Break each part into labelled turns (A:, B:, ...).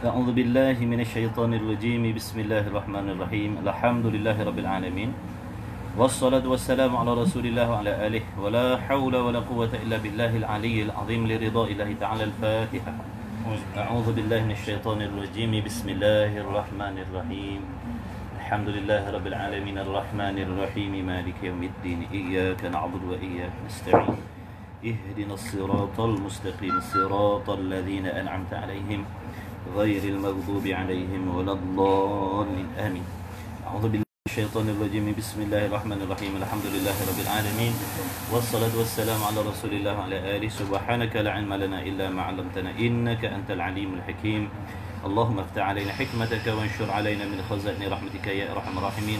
A: أعوذ بالله من الشيطان الرجيم بسم الله الرحمن الرحيم الحمد لله رب العالمين والصلاة والسلام على رسول الله وعلى آله ولا حول ولا قوة إلا بالله العلي العظيم لرضاء الله تعالى الفاتحة أعوذ بالله من الشيطان الرجيم بسم الله الرحمن الرحيم الحمد لله رب العالمين الرحمن الرحيم مالك يوم الدين إياك نعبد وإياك نستعين اهدنا الصراط المستقيم صراط الذين أنعمت عليهم غير المغضوب عليهم ولا الضالين آمين أعوذ بالله من الشيطان الرجيم بسم الله الرحمن الرحيم الحمد لله رب العالمين والصلاة والسلام على رسول الله وعلى آله سبحانك لا علم لنا إلا ما علمتنا إنك أنت العليم الحكيم اللهم افتح علينا حكمتك وانشر علينا من خزائن رحمتك يا أرحم الراحمين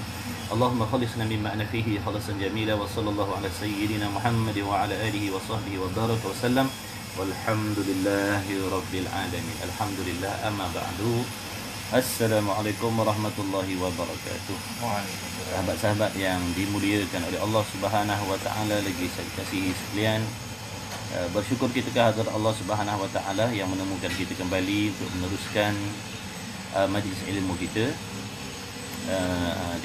A: اللهم خلصنا مما أنا فيه خلصا جميلا وصلى الله على سيدنا محمد وعلى آله وصحبه وبارك وسلم والحمد لله رب العالمين الحمد لله أما بعد Assalamualaikum warahmatullahi wabarakatuh. Sahabat-sahabat yang dimuliakan oleh Allah Subhanahu wa taala, lagi saya kasih sekalian, bersyukur kita kehadirat Allah Subhanahu wa taala yang menemukan kita kembali untuk meneruskan majlis ilmu kita.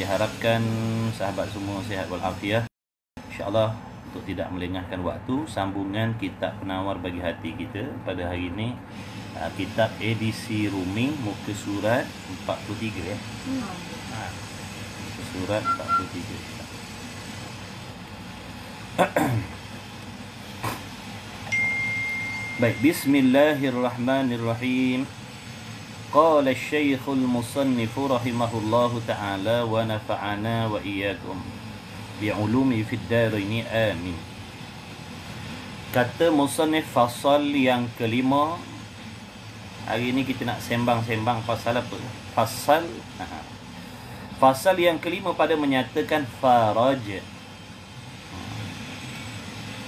A: Diharapkan sahabat semua sihat walafiat. Insya-Allah untuk tidak melengahkan waktu, sambungan kitab penawar bagi hati kita pada hari ini, kitab edisi Rumi, muka surat 43 ya. Muka surat 43. Baik, bismillahirrahmanirrahim. Qala asy-syaikhul musannif rahimahullahu taala wa nafa'ana wa iyyakum bi'ulumi fid daraini amin. Kata musannif fasal yang kelima. Hari ini kita nak sembang-sembang pasal apa? Fasal yang kelima pada menyatakan faraj.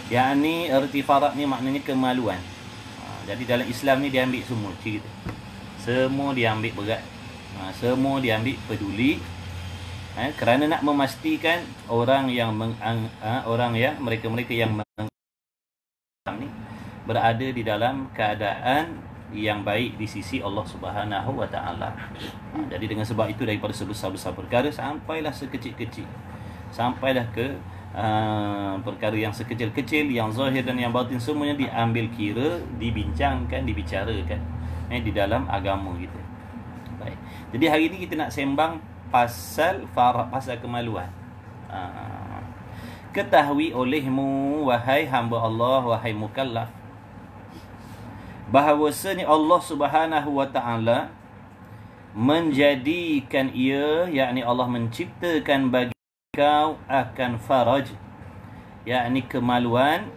A: Yakni erti faraj ni maknanya kemaluan. Jadi dalam Islam ni dia ambil semua cerita. Semua dia ambil berat. Semua dia ambil peduli. Kerana nak memastikan orang yang mereka-mereka yang ni berada di dalam keadaan yang baik di sisi Allah Subhanahu wa taala. Jadi dengan sebab itu, daripada sebesar-besar perkara sampailah sekecil-kecil, sampailah ke perkara yang sekecil-kecil, yang zahir dan yang batin, semuanya diambil kira, dibincangkan, dibicarakan di dalam agama kita. Baik. Jadi hari ini kita nak sembang pasal kemaluan. Ketahui olehmu wahai hamba Allah, wahai mukallaf, bahawasanya Allah Subhanahu wa taala menjadikan ia, yakni Allah menciptakan bagi kau akan faraj, yakni kemaluan,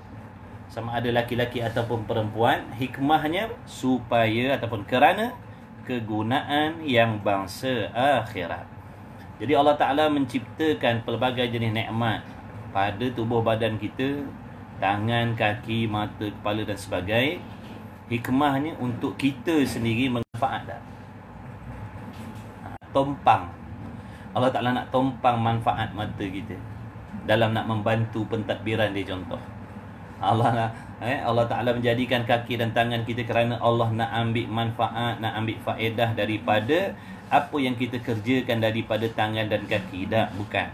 A: sama ada laki-laki ataupun perempuan, hikmahnya supaya ataupun kerana kegunaan yang bangsa akhirat. Jadi Allah Ta'ala menciptakan pelbagai jenis nikmat pada tubuh badan kita, tangan, kaki, mata, kepala dan sebagainya. Hikmahnya untuk kita sendiri manfaat dah. Tompang. Allah Ta'ala nak tompang manfaat mata kita dalam nak membantu pentadbiran dia, contoh. Allah Ta'ala menjadikan kaki dan tangan kita kerana Allah nak ambil manfaat, nak ambil faedah daripada apa yang kita kerjakan daripada tangan dan kaki. Tak, bukan.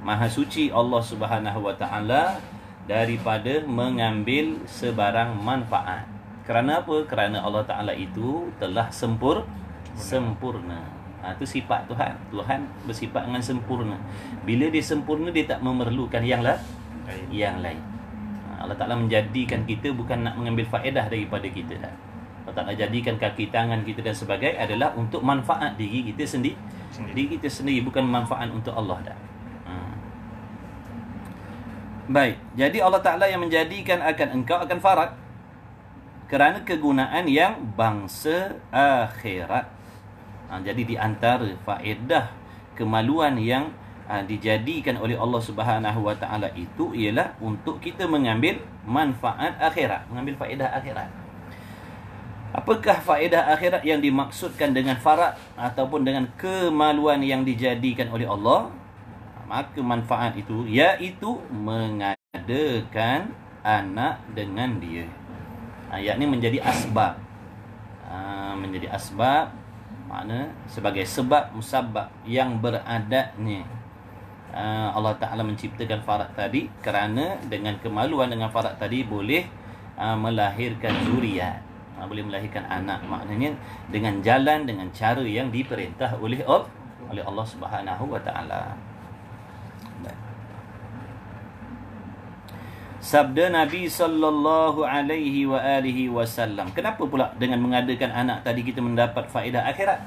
A: Maha suci Allah Subhanahu wa taala daripada mengambil sebarang manfaat. Kerana apa? Kerana Allah Ta'ala itu telah sempurna. Itu sifat Tuhan. Tuhan bersifat dengan sempurna. Bila dia sempurna, dia tak memerlukan yang lain. Allah Ta'ala menjadikan kita bukan nak mengambil faedah daripada kita dah. Allah Ta'ala jadikan kaki, tangan kita dan sebagainya adalah untuk manfaat diri kita sendiri. Diri kita sendiri, bukan manfaat untuk Allah dah. Baik, jadi Allah Ta'ala yang menjadikan engkau akan farad kerana kegunaan yang bangsa akhirat. Jadi di antara faedah kemaluan yang dijadikan oleh Allah Subhanahu wa taala itu ialah untuk kita mengambil manfaat akhirat, mengambil faedah akhirat. Apakah faedah akhirat yang dimaksudkan dengan farad ataupun dengan kemaluan yang dijadikan oleh Allah? Maka manfaat itu iaitu mengadakan anak dengan dia. Yakni menjadi asbab. menjadi asbab, makna sebagai sebab musabab yang beradanya. Allah Ta'ala menciptakan Farad tadi kerana dengan kemaluan dengan Farad tadi boleh melahirkan zuriat, boleh melahirkan anak. Maknanya dengan jalan, dengan cara yang diperintah oleh Allah Subhanahu wa Ta'ala. Sabda Nabi sallallahu alaihi wa alihi wasallam. Kenapa pula dengan mengadakan anak tadi kita mendapat faedah akhirat?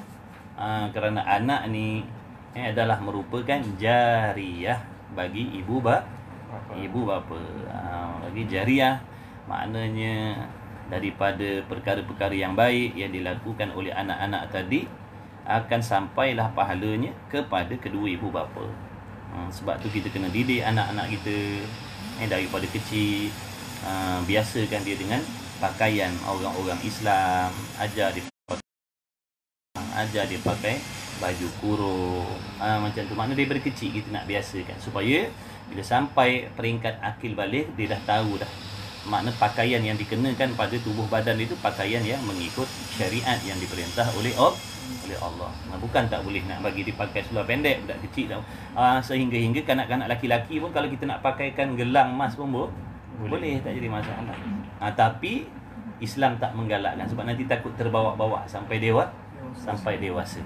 A: Kerana anak ni adalah merupakan jariyah bagi ibu bapa. Bagi jariyah maknanya daripada perkara-perkara yang baik yang dilakukan oleh anak-anak tadi akan sampailah pahalanya kepada kedua ibu bapa. Sebab tu kita kena didik anak-anak kita daripada kecil. Biasakan dia dengan pakaian orang-orang Islam, ajar dia pakai baju kurung, macam tu. Maknanya daripada kecil kita nak biasakan supaya bila sampai peringkat akil balik dia dah tahu dah makna pakaian yang dikenakan pada tubuh badan itu pakaian yang mengikut syariat yang diperintah oleh Allah. Bukan tak boleh nak bagi dia pakai seluar pendek budak kecil tau. Sehingga kanak-kanak laki-laki pun kalau kita nak pakaikan gelang emas pun boleh, tak jadi masalah. Tapi Islam tak menggalakkan sebab nanti takut terbawa-bawa sampai dewasa.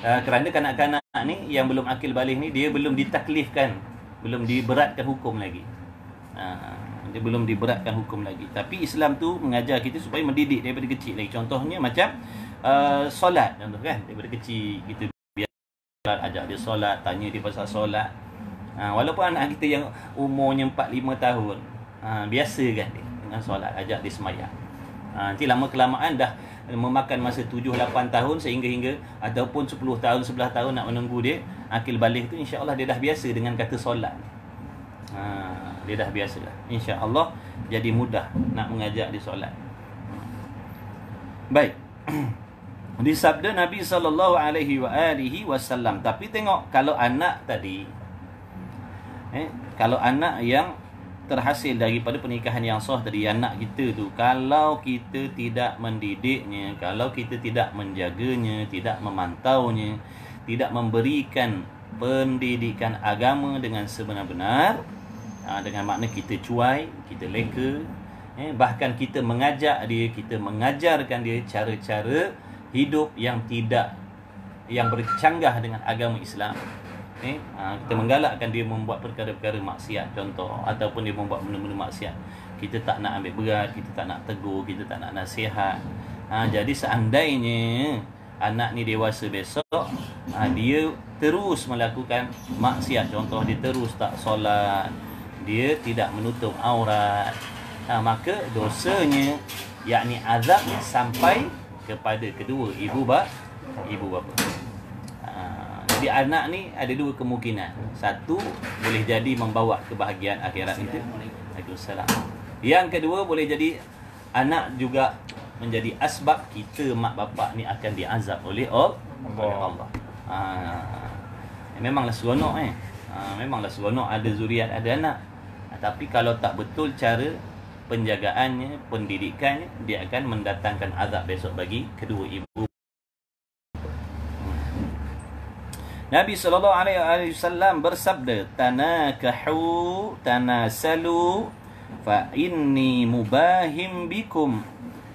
A: Kerana kanak-kanak ni yang belum akil balik ni dia belum ditaklifkan, belum diberatkan hukum lagi. Dia belum diberatkan hukum lagi. Tapi Islam tu mengajar kita supaya mendidik daripada kecil lagi. Contohnya macam solat, contoh kan, daripada kecil kita biar ajak dia solat, tanya dia pasal solat. Walaupun anak kita yang umurnya 4-5 tahun, biasa kan dia dengan solat, ajak dia semayang. Nanti lama kelamaan dah memakan masa 7-8 tahun sehingga ataupun 10 tahun 11 tahun nak menunggu dia akil balik tu, insya-Allah dia dah biasa dengan kata solat. Dia dah biasa dah, insya-Allah jadi mudah nak mengajak dia solat. Baik. Disabda Nabi sallallahu alaihi wasallam. Tapi tengok kalau anak tadi, kalau anak yang terhasil daripada pernikahan yang sah tadi, anak kita tu, kalau kita tidak mendidiknya, kalau kita tidak menjaganya, tidak memantaunya, tidak memberikan pendidikan agama dengan sebenar-benar, dengan makna kita cuai, kita leka, bahkan kita mengajak dia, kita mengajarkan dia cara-cara hidup yang bercanggah dengan agama Islam. Kita menggalakkan dia membuat perkara-perkara maksiat contoh, ataupun dia membuat benda-benda maksiat, kita tak nak ambil berat, kita tak nak tegur, kita tak nak nasihat. Jadi seandainya anak ni dewasa besok, dia terus melakukan maksiat, contoh dia terus tak solat, dia tidak menutup aurat, maka dosanya, yakni azabnya sampai kepada kedua ibu bapa. Jadi anak ni ada dua kemungkinan. Satu, boleh jadi membawa kebahagiaan akhirat itu. Waalaikumsalam. Yang kedua, boleh jadi anak juga menjadi asbab kita mak bapak ni akan diazab oleh Allah. Memanglah seronok memanglah seronok ada zuriat, ada anak. Tapi kalau tak betul cara penjagaannya, pendidikannya, dia akan mendatangkan azab besok bagi kedua ibu. Nabi sallallahu alaihi wasallam bersabda, tanakahu tanasalu fa inni mubahim bikum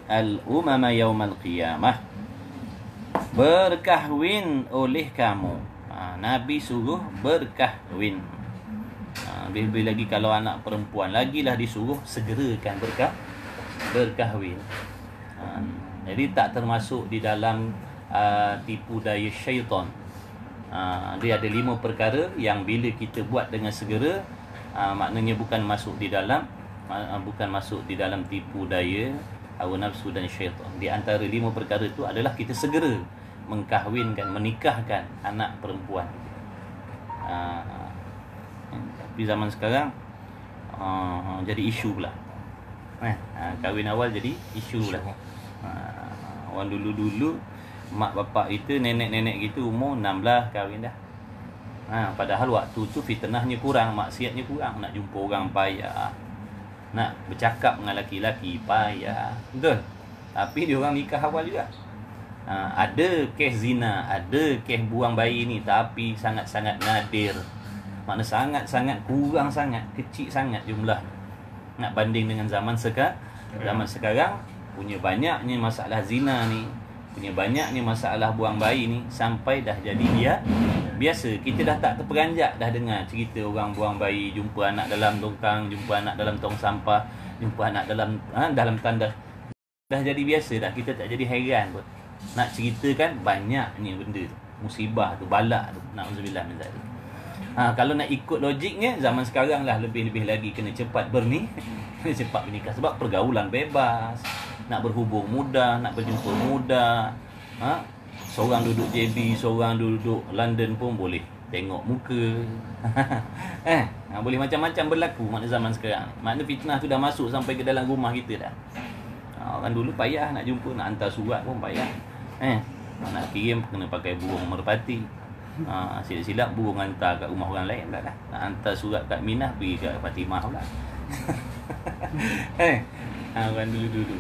A: al-umama yaumal qiyamah. Berkahwin oleh kamu. Nabi suruh berkahwin. Lebih lagi kalau anak perempuan, lagilah disuruh segerakan berkahwin. Jadi tak termasuk di dalam tipu daya syaitan. Dia ada 5 perkara yang bila kita buat dengan segera, maknanya bukan masuk di dalam tipu daya hawa nafsu dan syaitan. Di antara 5 perkara itu adalah kita segera mengkahwinkan, menikahkan anak perempuan. Tapi zaman sekarang jadi isu pula. Kahwin awal jadi isu pula. Orang dulu-dulu mak bapak itu, nenek-nenek gitu umur 16 kahwin dah. Padahal waktu tu fitnahnya kurang, maksiatnya kurang, nak jumpa orang payah, nak bercakap dengan laki-laki payah. Betul? tapi dia orang nikah awal juga. Ada kes zina, ada kes buang bayi ni, tapi sangat-sangat nadir. Makna sangat-sangat kurang sangat, kecil sangat jumlah. Nak banding dengan zaman sekarang punya banyaknya masalah zina ni, punya banyaknya masalah buang bayi ni, sampai dah jadi dia biasa. Kita dah tak terperanjat dah dengar cerita orang buang bayi, jumpa anak dalam longkang, jumpa anak dalam tong sampah, jumpa anak dalam tandas. Dah jadi biasa dah, kita tak jadi hairan pun. Nak ceritakan banyaknya benda tu, musibah tu, balak tu, na'udzubillah min zalik. Kalau nak ikut logiknya, zaman sekarang lah lebih-lebih lagi kena cepat kena cepat bernikah. Sebab pergaulan bebas, nak berhubung mudah, nak berjumpa mudah. Seorang duduk JB, seorang duduk London pun boleh tengok muka. Boleh macam-macam berlaku makna zaman sekarang. Makna fitnah tu dah masuk sampai ke dalam rumah kita dah. Orang dulu payah nak jumpa, nak hantar surat pun payah. Nak kirim kena pakai burung merpati. Silap-silap burung hantar kat rumah orang lain pula dah. Nak hantar surat kat Minah, pergi kat Fatimah pula. Orang dulu-dulu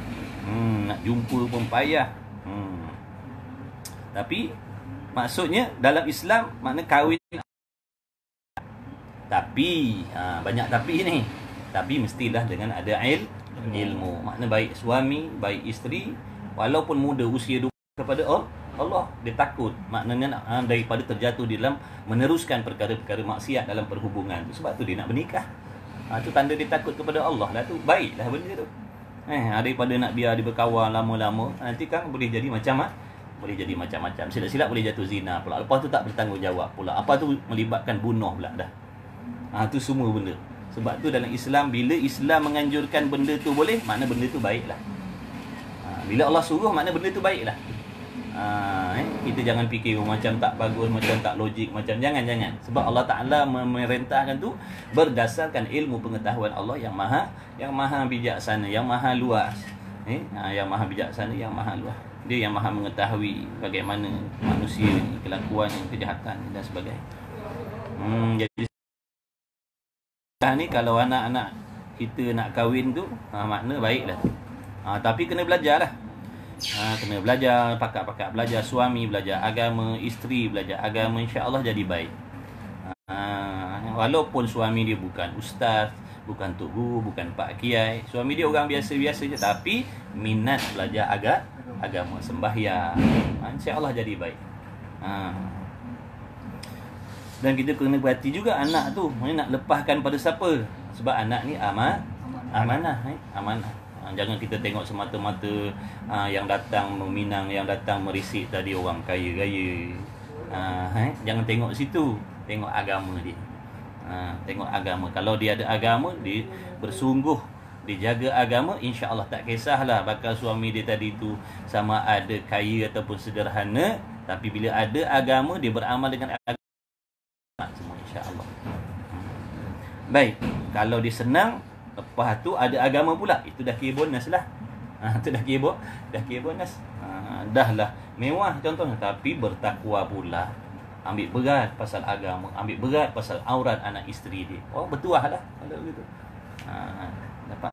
A: nak jumpa pun payah. Tapi maksudnya dalam Islam makna kahwin. Tapi banyak tapi ni. Tapi mestilah dengan ada ilmu. Makna baik suami, baik isteri, walaupun muda usia 20 kepada Allah, dia takut. Maknanya daripada terjatuh di dalam meneruskan perkara-perkara maksiat dalam perhubungan. Sebab tu dia nak bernikah. Tu tanda dia takut kepada Allah lah tu. Baiklah benda tu. Daripada nak biar dia berkawan lama-lama, nanti kan boleh jadi macam-macam. Silap-silap boleh jatuh zina pula. Lepas tu tak bertanggungjawab pula. Apa tu melibatkan bunuh pula dah. Tu semua benda. Sebab tu dalam Islam, bila Islam menganjurkan benda tu boleh, makna benda tu baiklah. Bila Allah suruh, makna benda tu baiklah. Kita jangan fikir macam tak bagus, macam tak logik, macam jangan. Sebab Allah Ta'ala memerintahkan tu berdasarkan ilmu pengetahuan Allah yang maha bijaksana, yang maha luas. Yang maha bijaksana, yang maha luas. Dia yang maha mengetahui bagaimana manusia ni, kelakuan, kejahatan dan sebagainya. Jadi ni kalau anak-anak kita nak kahwin tu, makna baiklah. Tapi kena belajar lah. Kena belajar, pakak-pakak belajar, suami belajar agama, isteri belajar agama, insya-Allah jadi baik. Walaupun suami dia bukan ustaz, bukan tok guru, bukan pak kiai, suami dia orang biasa-biasa je, tapi minat belajar agama, sembahyang, insya-Allah jadi baik. Dan kita kena berhati juga anak tu, nak lepaskan pada siapa? Sebab anak ni amanah. Jangan kita tengok semata-mata yang datang meminang, yang datang merisik tadi orang kaya-kaya. Jangan tengok situ, tengok agama dia. Tengok agama. Kalau dia ada agama, dia bersungguh dijaga agama, insya-Allah tak kisahlah bakal suami dia tadi tu sama ada kaya ataupun sederhana, tapi bila ada agama, dia beramal dengan agama semua, insya-Allah. Baik, kalau dia senang, lepas tu ada agama pula, itu dah kira bonus lah. Itu dah kira bonus. Dah lah mewah contohnya, tapi bertakwa pula. Ambil berat pasal agama, ambil berat pasal aurat anak isteri dia. Bertuah lah kalau begitu. Dapat.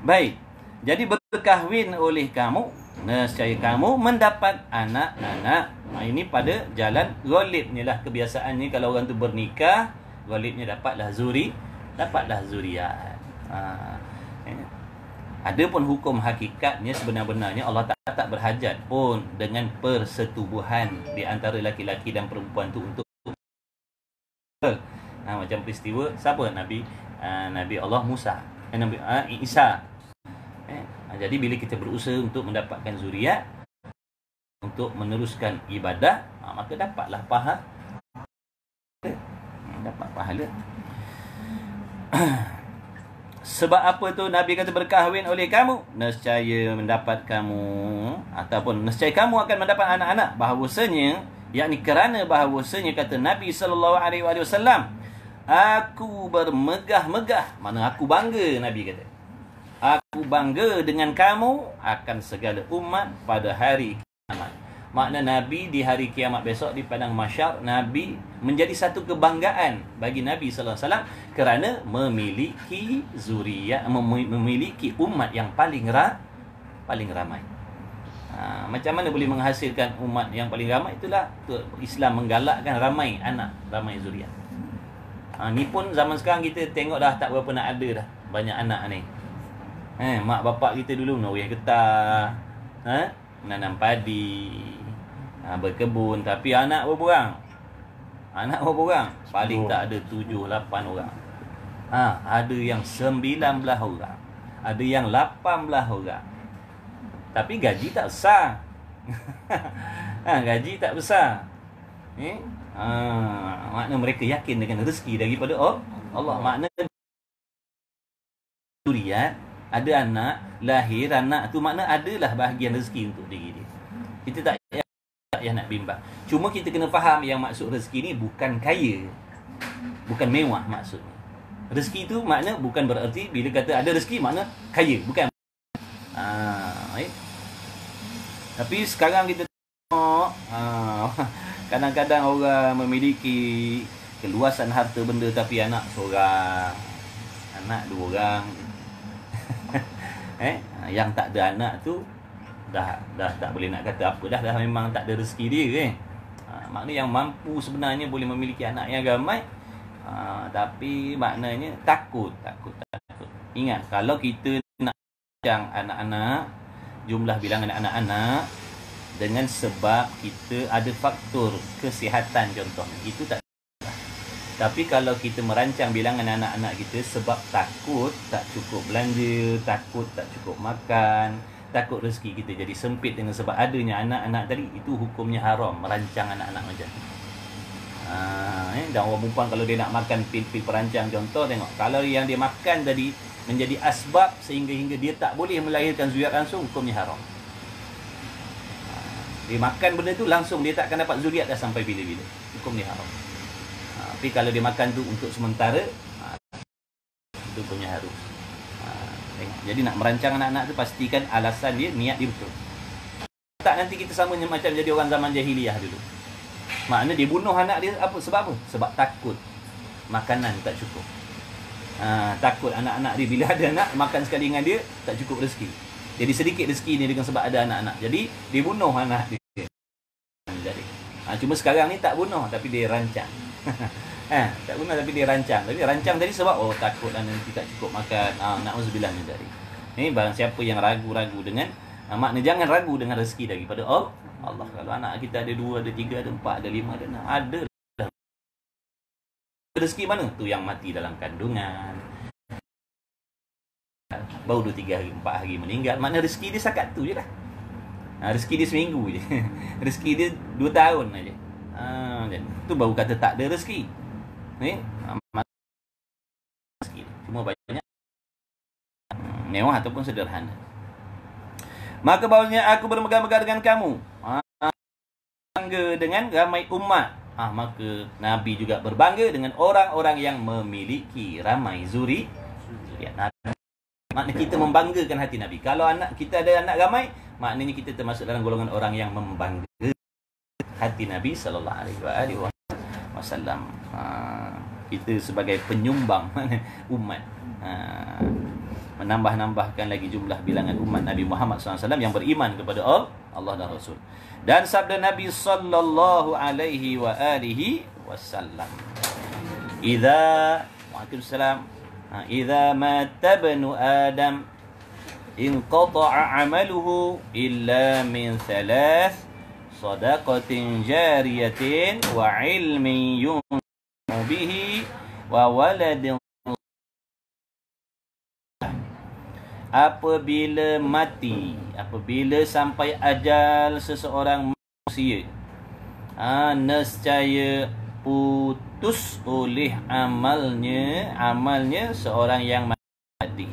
A: Baik. Jadi berkahwin oleh kamu, nescaya kamu mendapat anak-anak. Ini pada jalan ghalibnya lah kebiasaannya. Kalau orang tu bernikah, ghalibnya dapatlah zuriat. Adapun hukum hakikatnya, sebenar-benarnya Allah tak berhajat pun dengan persetubuhan di antara laki-laki dan perempuan tu untuk macam peristiwa siapa? Nabi Allah Musa, Nabi Isa. Jadi bila kita berusaha untuk mendapatkan zuriat, untuk meneruskan ibadah, maka dapatlah pahala. Sebab apa tu Nabi kata berkahwin oleh kamu, nescaya mendapat kamu, ataupun nescaya kamu akan mendapat anak-anak. Bahawasanya, yakni kerana bahawasanya kata Nabi SAW, aku bermegah-megah, mana aku bangga, Nabi kata, aku bangga dengan kamu akan segala umat pada hari kiamat. Makna Nabi di hari kiamat besok di padang mahsyar, Nabi menjadi satu kebanggaan bagi Nabi sallallahu alaihi wasallam kerana memiliki zuriat, memiliki umat yang paling paling ramai. Macam mana boleh menghasilkan umat yang paling ramai? Itulah Islam menggalakkan ramai anak, ramai zuriat. Ni pun zaman sekarang kita tengok dah tak berapa nak ada dah banyak anak ni. Mak bapak kita dulu menawih getah, menanam padi, berkebun, tapi anak berapa orang? Anak berapa orang? Paling tak ada 7-8 orang. Ada yang 19 orang. Ada yang 18 orang. Tapi gaji tak besar. Gaji tak besar. Makna mereka yakin dengan rezeki daripada Allah. Makna zuriat, ada anak, lahir anak tu makna adalah bahagian rezeki untuk diri dia. Kita tak payah nak bimbang. Cuma kita kena faham yang maksud rezeki ni bukan kaya. Bukan mewah maksudnya. Rezeki tu makna bukan bererti bila kata ada rezeki makna kaya, bukan. Tapi sekarang kita tengok kadang-kadang orang memiliki keluasan harta benda tapi anak seorang, anak 2 orang. Yang tak ada anak tu dah tak boleh nak kata apa dah memang tak ada rezeki dia maknanya yang mampu sebenarnya boleh memiliki anak yang ramai, tapi maknanya takut. Ingat, kalau kita nak rancang anak-anak, jumlah bilangan anak-anak dengan sebab kita ada faktor kesihatan contohnya, itu tak. Tapi kalau kita merancang bilangan anak-anak kita sebab takut tak cukup belanja, takut tak cukup makan, takut rezeki kita jadi sempit dengan sebab adanya anak-anak tadi, itu hukumnya haram merancang anak-anak macam tu. Dan orang perempuan kalau dia nak makan pil-pil perancang contoh, tengok kalau yang dia makan tadi menjadi asbab sehingga dia tak boleh melahirkan zuriat langsung, hukumnya haram. Dia makan benda tu langsung dia tak akan dapat zuriat dah sampai bila-bila, hukum dia haram. Tapi kalau dia makan tu untuk sementara, itu hukumnya harus. Jadi nak merancang anak-anak tu pastikan alasan dia, niat dia betul. Tak nanti kita sama macam jadi orang zaman jahiliyah dulu. Makna dia bunuh anak dia apa? Sebab apa? Sebab takut makanan tak cukup. Takut anak-anak dia bila ada anak makan sekali dengan dia tak cukup rezeki. Jadi sedikit rezeki ni dengan sebab ada anak-anak. Jadi dia bunuh anak dia. Jadi cuma sekarang ni tak bunuh tapi dia rancang. Tak bunuh tapi dia rancang. Tapi rancang tadi sebab takutlah nanti tak cukup makan. Na'udzubillah min dzalik. Ni barang siapa yang ragu-ragu dengan makna jangan ragu dengan rezeki daripada Allah. Kalau anak kita ada 2, ada 3, ada 4, ada 5, ada 6, ada rezeki mana? Tu yang mati dalam kandungan. Baru 2, 3 hari, 4 hari meninggal. Makna rezeki dia sakat tu je lah. Rezeki dia seminggu je. Rezeki dia 2 tahun aja. Tu baru kata tak ada rezeki. Rezeki. Cuma banyak mewah ataupun sederhana. Maka bahawasanya aku bermegah-megah dengan kamu, bangga dengan ramai umat. Maka Nabi juga berbangga dengan orang-orang yang memiliki ramai zuriat. Maknanya kita membanggakan hati Nabi. Kalau anak kita ada anak ramai, maknanya kita termasuk dalam golongan orang yang membanggakan hati Nabi sallallahu alaihi wasallam. Kita sebagai penyumbang umat, menambah-nambahkan lagi jumlah bilangan umat Nabi Muhammad SAW yang beriman kepada Allah dan Rasul. Dan sabda Nabi sallallahu alaihi wasallam, idza mata ibnu Adam inqata'a 'amaluhu illa min 3, sadaqatin jariyatin wa 'ilmin yunfa'u bihi wa waladin. Apabila mati, apabila sampai ajal seseorang manusia, nescaya putus oleh amalnya seorang yang mati.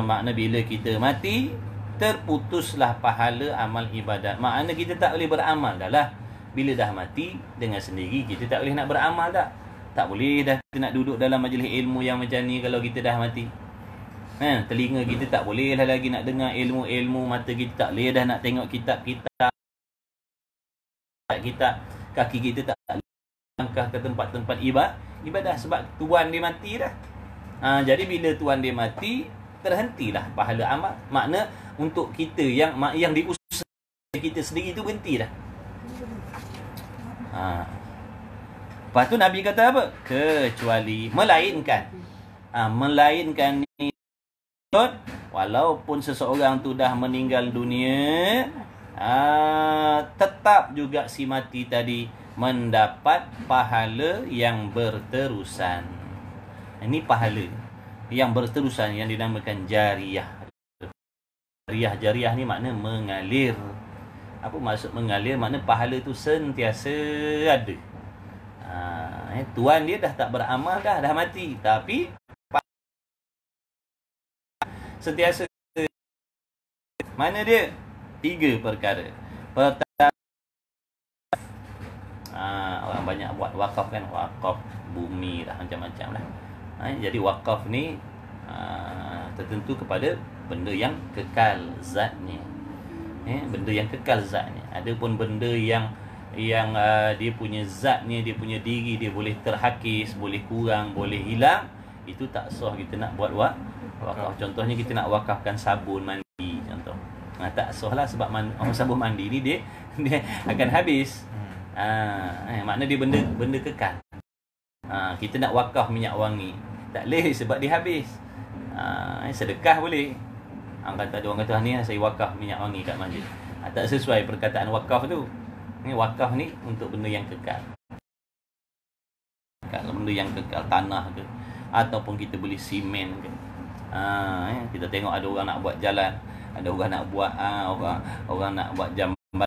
A: Makna bila kita mati, terputuslah pahala amal ibadat. Makna kita tak boleh beramal dah lah. Bila dah mati, dengan sendiri kita tak boleh nak beramal dah. Tak boleh dah kita nak duduk dalam majlis ilmu yang macam ni kalau kita dah mati. Telinga kita tak boleh lah lagi nak dengar ilmu-ilmu, mata kita tak boleh dah nak tengok kitab-kitab, kaki kita tak langkah ke tempat-tempat ibadah sebab tuan dia mati dah. Jadi bila tuan dia mati, terhentilah pahala amal. Makna untuk kita yang diusaha kita sendiri tu berhenti dah. Lepas tu Nabi kata apa? Kecuali melainkan ni, walaupun seseorang tu dah meninggal dunia, tetap juga si mati tadi mendapat pahala yang berterusan. Ini pahala yang berterusan yang dinamakan jariyah. Jariyah ni makna mengalir. Apa maksud mengalir? Makna pahala tu sentiasa ada. Tuan dia dah tak beramal dah mati, tapi sentiasa. Mana dia? 3 perkara. Pertama, orang banyak buat wakaf kan, wakaf bumi lah, macam-macam lah. Jadi wakaf ni tertentu kepada benda yang kekal zatnya. Benda yang kekal zatnya. Adapun benda yang dia punya zatnya, dia punya diri, dia boleh terhakis, boleh kurang, boleh hilang, itu tak sah kita nak buat wakaf. Contohnya kita nak wakafkan sabun mandi contoh. Tak sah lah, sebab sabun mandi ni dia akan habis. Makna dia benda kekal. Kita nak wakaf minyak wangi, tak boleh sebab dia habis. Sedekah boleh. Orang kata ni saya wakaf minyak wangi kat masjid. Tak sesuai perkataan wakaf tu. Ni wakaf ni untuk benda yang kekal. Kalau benda yang kekal, tanah ke, ataupun kita beli simen ke. Kita tengok ada orang nak buat jalan, ada orang nak buat orang nak buat jamban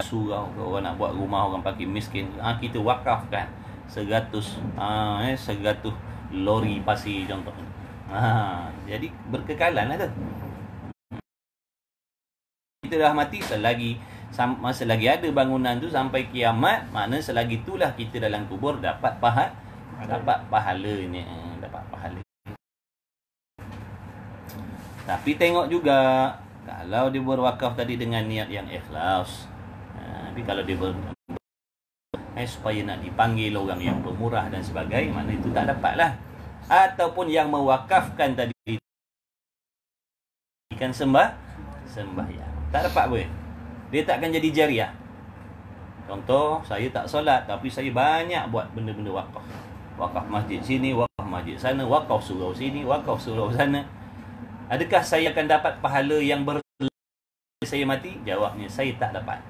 A: surau, orang nak buat rumah orang pakai miskin. Kita wakafkan 100 lori pasir contohnya. Jadi berkekalan lah tu. Kita dah mati masa lagi ada bangunan tu sampai kiamat, makna selagi itulah kita dalam kubur dapat pahalanya. Tapi tengok juga, kalau dia berwakaf tadi dengan niat yang ikhlas, tapi kalau dia supaya nak dipanggil orang yang pemurah dan sebagainya, mana itu tak dapat lah. Ataupun yang mewakafkan tadi ikan sembahyang, tak dapat pun. Dia takkan jadi jariyah. Contoh, saya tak solat tapi saya banyak buat benda-benda wakaf. Wakaf masjid sini, wakaf masjid sana, wakaf surau sini, wakaf surau sana. Adakah saya akan dapat pahala yang saya mati? Jawabnya, saya tak dapat.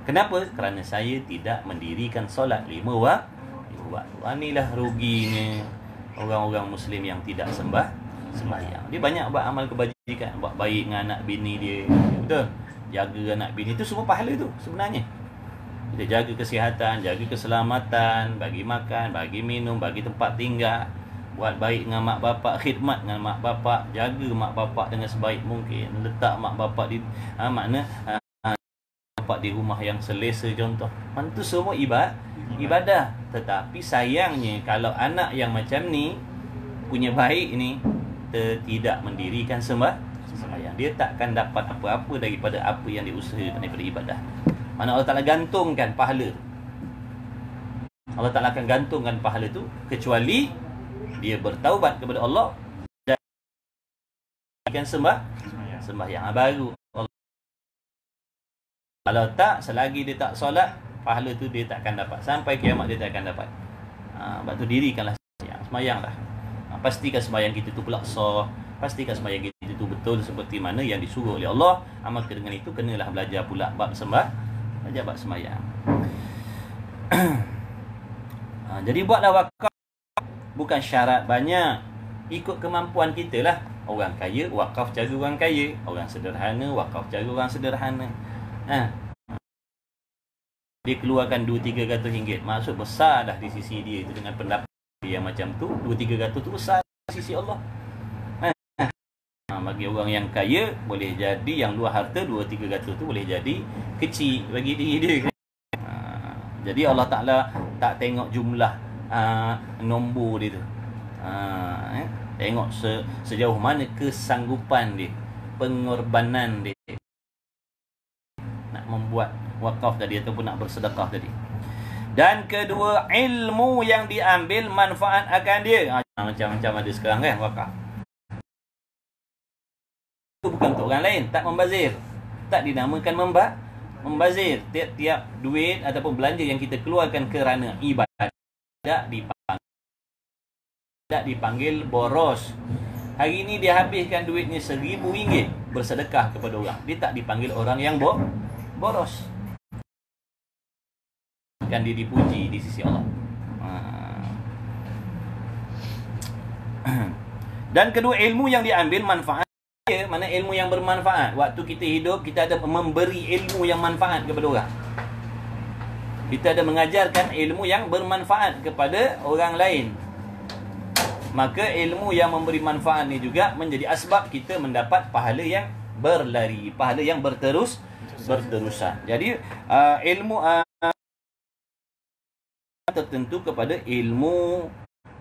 A: Kenapa? Kerana saya tidak mendirikan solat 5 waktu. Inilah ruginya orang-orang Muslim yang tidak sembahyang. Dia banyak buat amal kebajikan, buat baik dengan anak bini dia. Betul? Jaga anak bini, itu semua pahala tu sebenarnya. Kita jaga kesihatan, jaga keselamatan, bagi makan, bagi minum, bagi tempat tinggal, buat baik dengan mak bapak, khidmat dengan mak bapak, jaga mak bapak dengan sebaik mungkin, letak mak bapak di bapak di rumah yang selesa contoh. Itu semua ibadah. Tetapi sayangnya kalau anak yang macam ni punya baik ni tidak mendirikan sembahyang, dia takkan dapat apa-apa daripada apa yang diusahakan daripada ibadah. Mana Allah Ta'ala gantungkan pahala. Allah Ta'ala akan gantungkan pahala tu kecuali dia bertaubat kepada Allah dan akan sembahyang baru. Kalau tak, selagi dia tak solat, pahala tu dia tak akan dapat. Sampai kiamat dia tak akan dapat. Sebab tu dirikanlah sembahyanglah. Pastikan sembahyang kita tu pula sah. Pastikan sembahyang kita tu betul seperti mana yang disuruh oleh Allah. Maka dengan itu kenalah belajar pula bab belajar bab sembahyang. Jadi buatlah wakaf, bukan syarat banyak, ikut kemampuan kita lah. Orang kaya wakaf cara orang kaya, orang sederhana wakaf cara orang sederhana. Dia keluarkan 2-3 ratus ringgit, maksud besar dah di sisi dia itu. Dengan pendapat yang macam tu, 2-3 ratus tu besar di sisi Allah. Bagi orang yang kaya boleh jadi, yang luar harta 2-3 ratus tu boleh jadi kecil bagi diri dia. Jadi Allah Ta'ala tak tengok jumlah nombor dia tu. Tengok sejauh mana kesanggupan dia, pengorbanan dia nak membuat wakaf tadi ataupun nak bersedekah tadi. Dan kedua, ilmu yang diambil manfaat akan dia. Macam ada sekarang kan wakaf. orang lain, tak membazir. Tak dinamakan membazir. Tiap-tiap duit ataupun belanja yang kita keluarkan kerana ibadah tak dipanggil boros. Hari ni dia habiskan duitnya RM1,000 bersedekah kepada orang. Dia tak dipanggil orang yang boros. Kan dia dipuji di sisi Allah. Dan kedua, ilmu yang diambil manfaat. Mana ilmu yang bermanfaat. Waktu kita hidup, kita ada memberi ilmu yang manfaat kepada orang. Kita ada mengajarkan ilmu yang bermanfaat kepada orang lain. Maka ilmu yang memberi manfaat ni juga menjadi asbab kita mendapat pahala yang berlari, pahala yang berterusan. Jadi ilmu tertentu kepada ilmu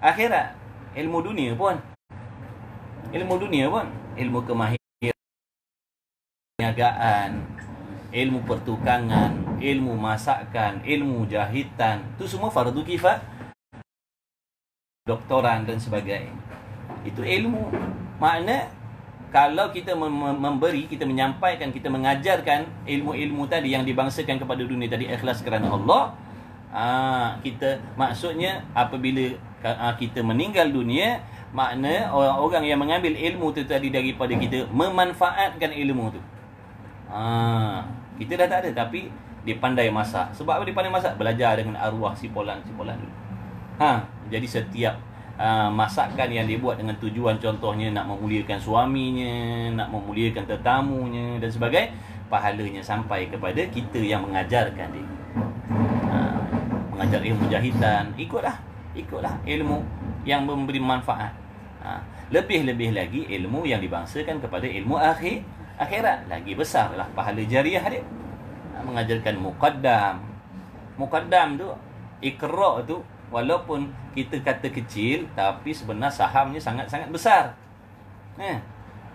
A: akhirat, ilmu dunia pun, ilmu kemahiran, perniagaan, ilmu pertukangan, ilmu masakan, ilmu jahitan, itu semua fardu kifayah. Doktoran dan sebagainya. Itu ilmu. Makna kalau kita memberi, kita menyampaikan, kita mengajarkan ilmu-ilmu tadi yang dibangsakan kepada dunia tadi ikhlas kerana Allah, kita maksudnya apabila kita meninggal dunia, makna orang yang mengambil ilmu tu tadi daripada kita memanfaatkan ilmu tu. Kita dah tak ada, tapi dia pandai masak. Sebab apa dia pandai masak? Belajar dengan arwah sipolan dulu. Jadi setiap masakan yang dia buat dengan tujuan, contohnya nak memuliakan suaminya, nak memuliakan tetamunya dan sebagainya, pahalanya sampai kepada kita yang mengajarkan dia. Mengajar ilmu jahitan, ikutlah ilmu yang memberi manfaat. Lebih-lebih lagi ilmu yang dibangsakan kepada ilmu akhirat, lagi besarlah pahala jariah dia. Mengajarkan muqaddam tu, iqra tu, walaupun kita kata kecil, tapi sebenarnya sahamnya sangat-sangat besar.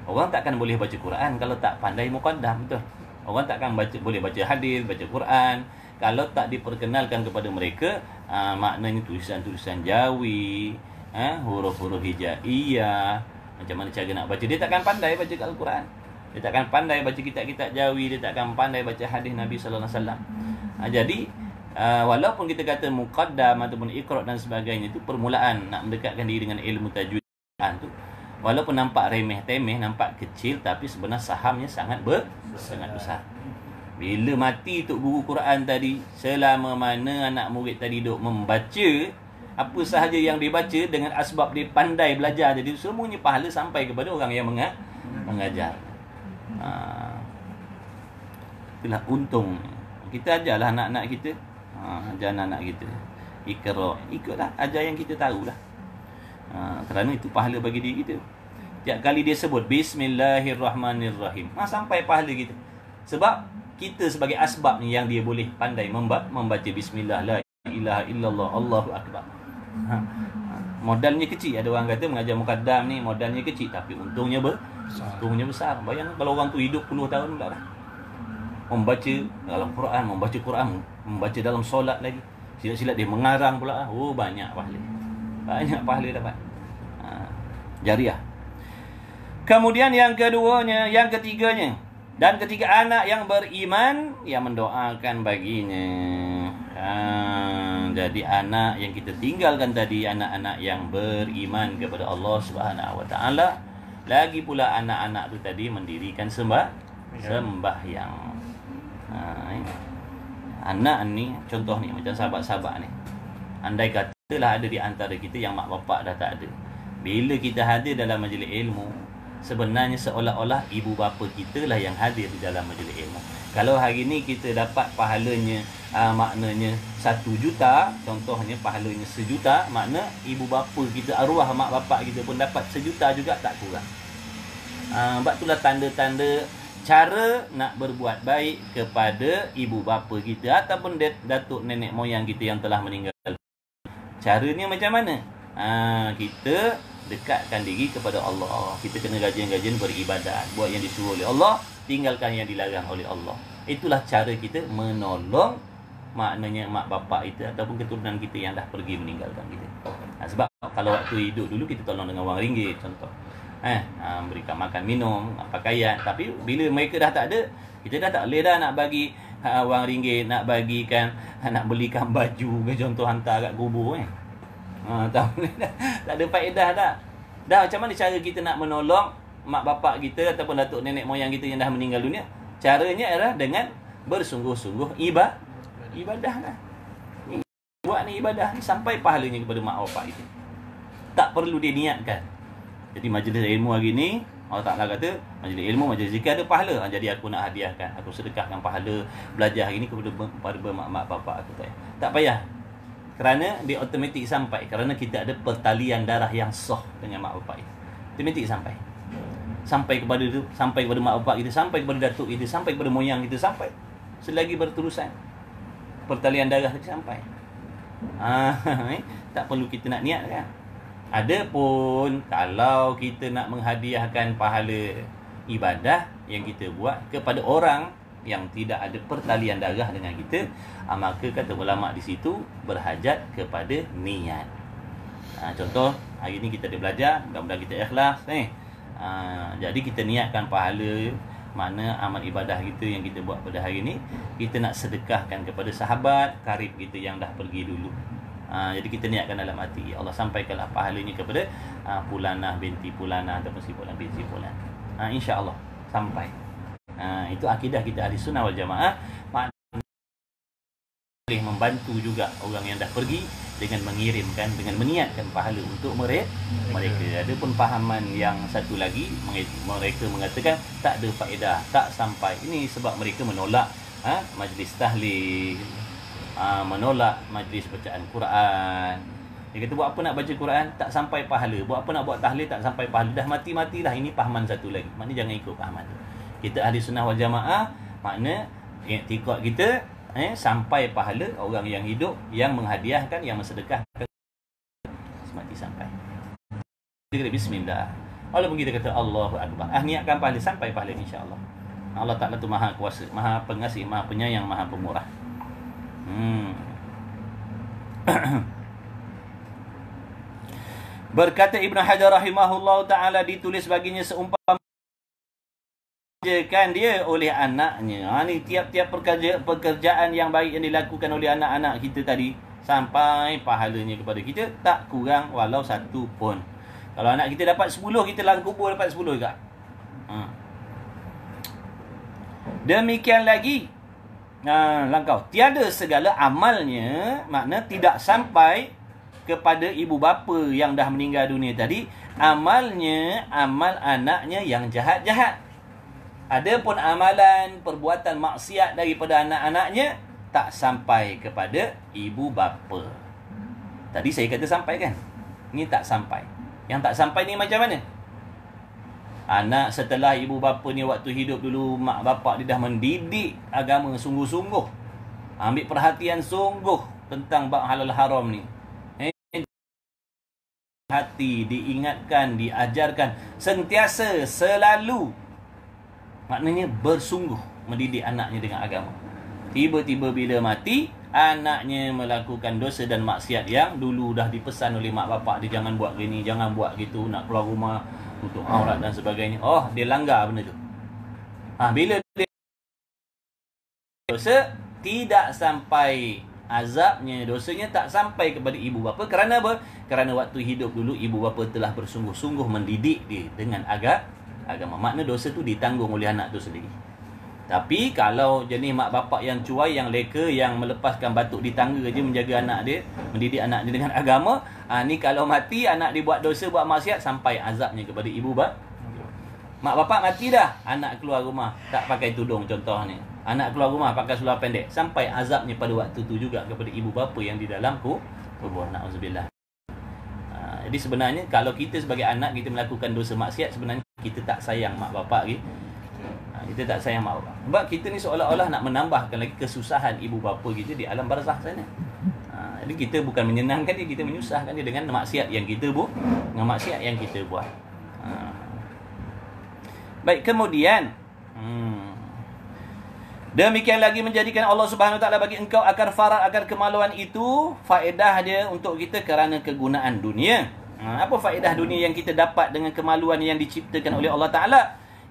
A: Orang takkan boleh baca Quran kalau tak pandai muqaddam, betul? Orang takkan boleh baca hadis, baca Quran kalau tak diperkenalkan kepada mereka maknanya tulisan-tulisan Jawi, huruf-huruf hijaiyah, macam mana cara nak baca. Dia takkan pandai baca Al-Quran, dia takkan pandai baca kitab-kitab Jawi, dia takkan pandai baca hadis Nabi sallallahu alaihi wasallam. Jadi walaupun kita kata muqaddam ataupun iqra dan sebagainya, itu permulaan nak mendekatkan diri dengan ilmu tajwid tu, walaupun nampak remeh-temeh, nampak kecil, tapi sebenarnya sahamnya sangat besar. Bila mati tok guru Quran tadi, selama mana anak murid tadi duk membaca apa sahaja yang dibaca dengan asbab dia pandai belajar, jadi semuanya pahala sampai kepada orang yang mengajar. Itulah untung. Kita ajarlah anak-anak kita, ajar anak-anak kita Iqra, ikutlah ajar yang kita tahulah. Kerana itu pahala bagi diri kita. Tiap kali dia sebut Bismillahirrahmanirrahim, sampai pahala kita. Sebab kita sebagai asbab ni yang dia boleh pandai membaca Bismillah, la ilaha illallah, Allahu akbar. Modalnya kecil. Ada orang kata mengajar muqaddam ni modalnya kecil, tapi untungnya besar. Bayangkan kalau orang tu hidup puluh tahun pula dah, membaca dalam Quran, membaca dalam solat lagi, silat-silat dia mengarang pula. Banyak pahala dapat. Jariah. Kemudian yang ketiganya, dan ketika anak yang beriman yang mendoakan baginya. Jadi anak yang kita tinggalkan tadi, anak-anak yang beriman kepada Allah Subhanahu wa taala, lagi pula anak-anak tu tadi mendirikan sembahyang. Anak ni contoh ni macam sahabat-sahabat ni. Andai katalah ada di antara kita yang mak bapak dah tak ada, bila kita hadir dalam majlis ilmu, sebenarnya seolah-olah ibu bapa kita lah yang hadir di dalam majlis ilmu. Kalau hari ni kita dapat pahalanya maknanya 1 juta, contohnya pahalanya 1 juta, makna ibu bapa kita, arwah mak bapak kita pun dapat 1 juta juga, tak kurang. Sebab itulah tanda-tanda cara nak berbuat baik kepada ibu bapa kita ataupun datuk nenek moyang kita yang telah meninggal. Caranya macam mana? Kita dekatkan diri kepada Allah. Kita kena rajin-rajin beribadat, buat yang disuruh oleh Allah, tinggalkan yang dilarang oleh Allah. Itulah cara kita menolong maknanya mak bapak kita ataupun keturunan kita yang dah pergi meninggalkan kita. Sebab kalau waktu hidup dulu kita tolong dengan wang ringgit contoh. Berikan makan minum, pakaian. Tapi bila mereka dah tak ada, kita dah tak boleh dah nak bagi wang ringgit, nak bagikan, nak belikan baju ke contoh hantar kat kubur tak boleh dah. Tak ada faedah dah. Dah macam mana cara kita nak menolong mak bapak kita ataupun datuk nenek moyang kita yang dah meninggal dunia? Caranya adalah dengan bersungguh-sungguh ibadah lah. Buat ni ibadah ni sampai pahalanya kepada mak bapak itu. Tak perlu dia niatkan. Jadi majlis ilmu hari ni Allah Ta'ala kata majlis ilmu, majlis zikir ada pahala. Jadi aku nak hadiahkan, aku sedekahkan pahala belajar hari ni kepada mak bapak aku. Tak payah. Kerana dia automatik sampai. Kerana kita ada pertalian darah yang sah dengan mak bapak itu. Automatik sampai. Sampai kepada itu, sampai kepada mak bapak kita, sampai kepada datuk kita, sampai kepada moyang kita, sampai. Selagi berterusan pertalian darah itu sampai. Tak perlu kita nak niatkan. Adapun kalau kita nak menghadiahkan pahala ibadah yang kita buat kepada orang yang tidak ada pertalian darah dengan kita, maka kata ulama di situ berhajat kepada niat. Contoh hari ni kita ada belajar, mudah-mudahan kita ikhlas jadi kita niatkan pahala mana amal ibadah kita yang kita buat pada hari ni, kita nak sedekahkan kepada sahabat karib kita yang dah pergi dulu. Jadi kita niatkan dalam hati, ya Allah sampaikanlah pahalanya kepada Pulanah binti Pulanah ataupun si Pulan binti Pulan. InsyaAllah sampai. Itu akidah kita ahli sunnah wal jamaah. Boleh membantu juga orang yang dah pergi dengan mengirimkan, dengan meniatkan pahala untuk mereka. Adapun pahaman yang satu lagi, mereka mengatakan tak ada faedah, tak sampai. Ini sebab mereka menolak majlis tahlil, menolak majlis bacaan Quran. Dia kata buat apa nak baca Quran tak sampai pahala, buat apa nak buat tahlil tak sampai pahala, dah mati-matilah. Ini pahaman satu lagi. Maknanya jangan ikut pahaman tu. Kita ahli sunnah wal jamaah, makna i'tiqad kita sampai pahala orang yang hidup, yang menghadiahkan, yang mensedekahkan mati sampai. Kita kata bismillah. Walaupun kita kata Allahu Akbar, niatkan pahala sampai pahala insya-Allah. Allah Ta'ala tu maha kuasa, maha pengasih, maha penyayang, maha pemurah. Berkata Ibn Hajar rahimahullah ta'ala, ditulis baginya seumpama kan dia oleh anaknya. Ni tiap-tiap pekerjaan yang baik yang dilakukan oleh anak-anak kita tadi, sampai pahalanya kepada kita tak kurang walau satu pun. Kalau anak kita dapat 10, kita lang kubur dapat 10 juga. Demikian lagi langkau tiada segala amalnya, makna tidak sampai kepada ibu bapa yang dah meninggal dunia tadi, amalnya amal anaknya yang jahat-jahat. Adapun amalan perbuatan maksiat daripada anak-anaknya tak sampai kepada ibu bapa. Tadi saya kata sampai kan? Ini tak sampai. Yang tak sampai ni macam mana? Anak setelah ibu bapa ni waktu hidup dulu, mak bapak dia dah mendidik agama sungguh-sungguh, ambil perhatian sungguh tentang bab halal haram ni. Hati diingatkan, diajarkan sentiasa, selalu. Maknanya bersungguh mendidik anaknya dengan agama. Tiba-tiba bila mati, anaknya melakukan dosa dan maksiat yang dulu dah dipesan oleh mak bapak dia, jangan buat gini, jangan buat gitu, nak keluar rumah untuk aurat dan sebagainya. Dia langgar benda tu. Bila dia dosa, tidak sampai azabnya, dosanya tak sampai kepada ibu bapa. Kerana apa? Kerana waktu hidup dulu ibu bapa telah bersungguh-sungguh mendidik dia dengan agama. Makna dosa tu ditanggung oleh anak tu sendiri. Tapi kalau jenis mak bapak yang cuai, yang leka, yang melepaskan batuk di tangga je menjaga anak dia, mendidik anak dia dengan agama, ni kalau mati anak dia buat dosa, buat maksiat, sampai azabnya kepada ibu bapa. Mak bapak mati dah, anak keluar rumah tak pakai tudung contohnya, anak keluar rumah pakai seluar pendek, sampai azabnya pada waktu tu juga kepada ibu bapa yang di dalam kubur. Na'udzubillah. Jadi sebenarnya kalau kita sebagai anak kita melakukan dosa maksiat, sebenarnya kita tak sayang mak bapak lagi. Kita tak sayang mak bapak. Sebab kita ni seolah-olah nak menambahkan lagi kesusahan ibu bapa kita di alam barzakh sana. Jadi kita bukan menyenangkan dia, kita menyusahkan dia dengan maksiat yang kita buat, dengan maksiat yang kita buat. Baik, kemudian demikian lagi menjadikan Allah Subhanahu Wa Taala bagi engkau akan farad, akan kemaluan itu faedah dia untuk kita kerana kegunaan dunia. Apa faedah dunia yang kita dapat dengan kemaluan yang diciptakan oleh Allah Ta'ala?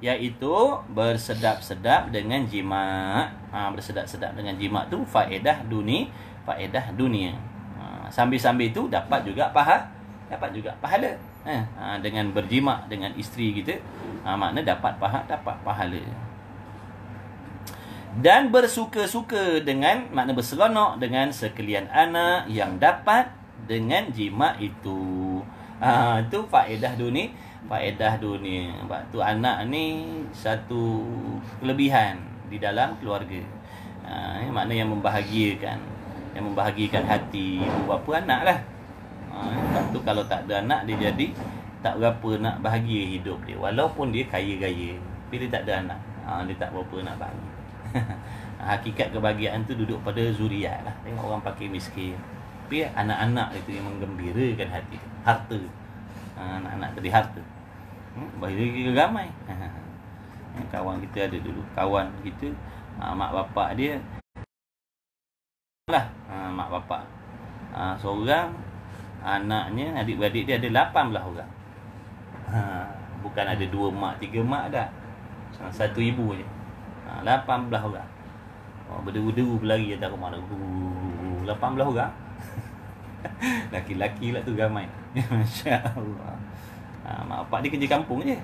A: Iaitu bersedap-sedap dengan jima'. Bersedap-sedap dengan jima' tu faedah dunia. Sambil-sambil itu dapat juga pahala. Dengan berjima' dengan isteri kita, makna dapat pahala. Dan bersuka-suka dengan, makna berseronok dengan sekalian anak yang dapat dengan jima' itu. Itu faedah dunia. Sebab tu anak ni satu kelebihan di dalam keluarga. Makna yang membahagiakan hati ibu bapa anak lah. Sebab tu kalau tak ada anak, dia jadi tak berapa nak bahagia hidup dia. Walaupun dia kaya-gaya, tapi dia tak ada anak, dia tak berapa nak bahagia. Hakikat kebahagiaan tu duduk pada zuriat lah. Tengok orang pakai miskin, tapi anak-anak itu yang menggembirakan hati. Harta, anak-anak tadi harta. Bahaya ramai. Kawan kita ada dulu, kawan kita, mak bapak dia lah, mak bapak seorang, anaknya, adik-beradik dia ada 18 orang. Bukan ada 2 mak, 3 mak dah. Satu ibu je. 18 orang. Berderu-deru berlari atas rumah. 18 orang. Laki-laki lah tu ramai. Masya-Allah. Mak bapak dia kerja kampung je.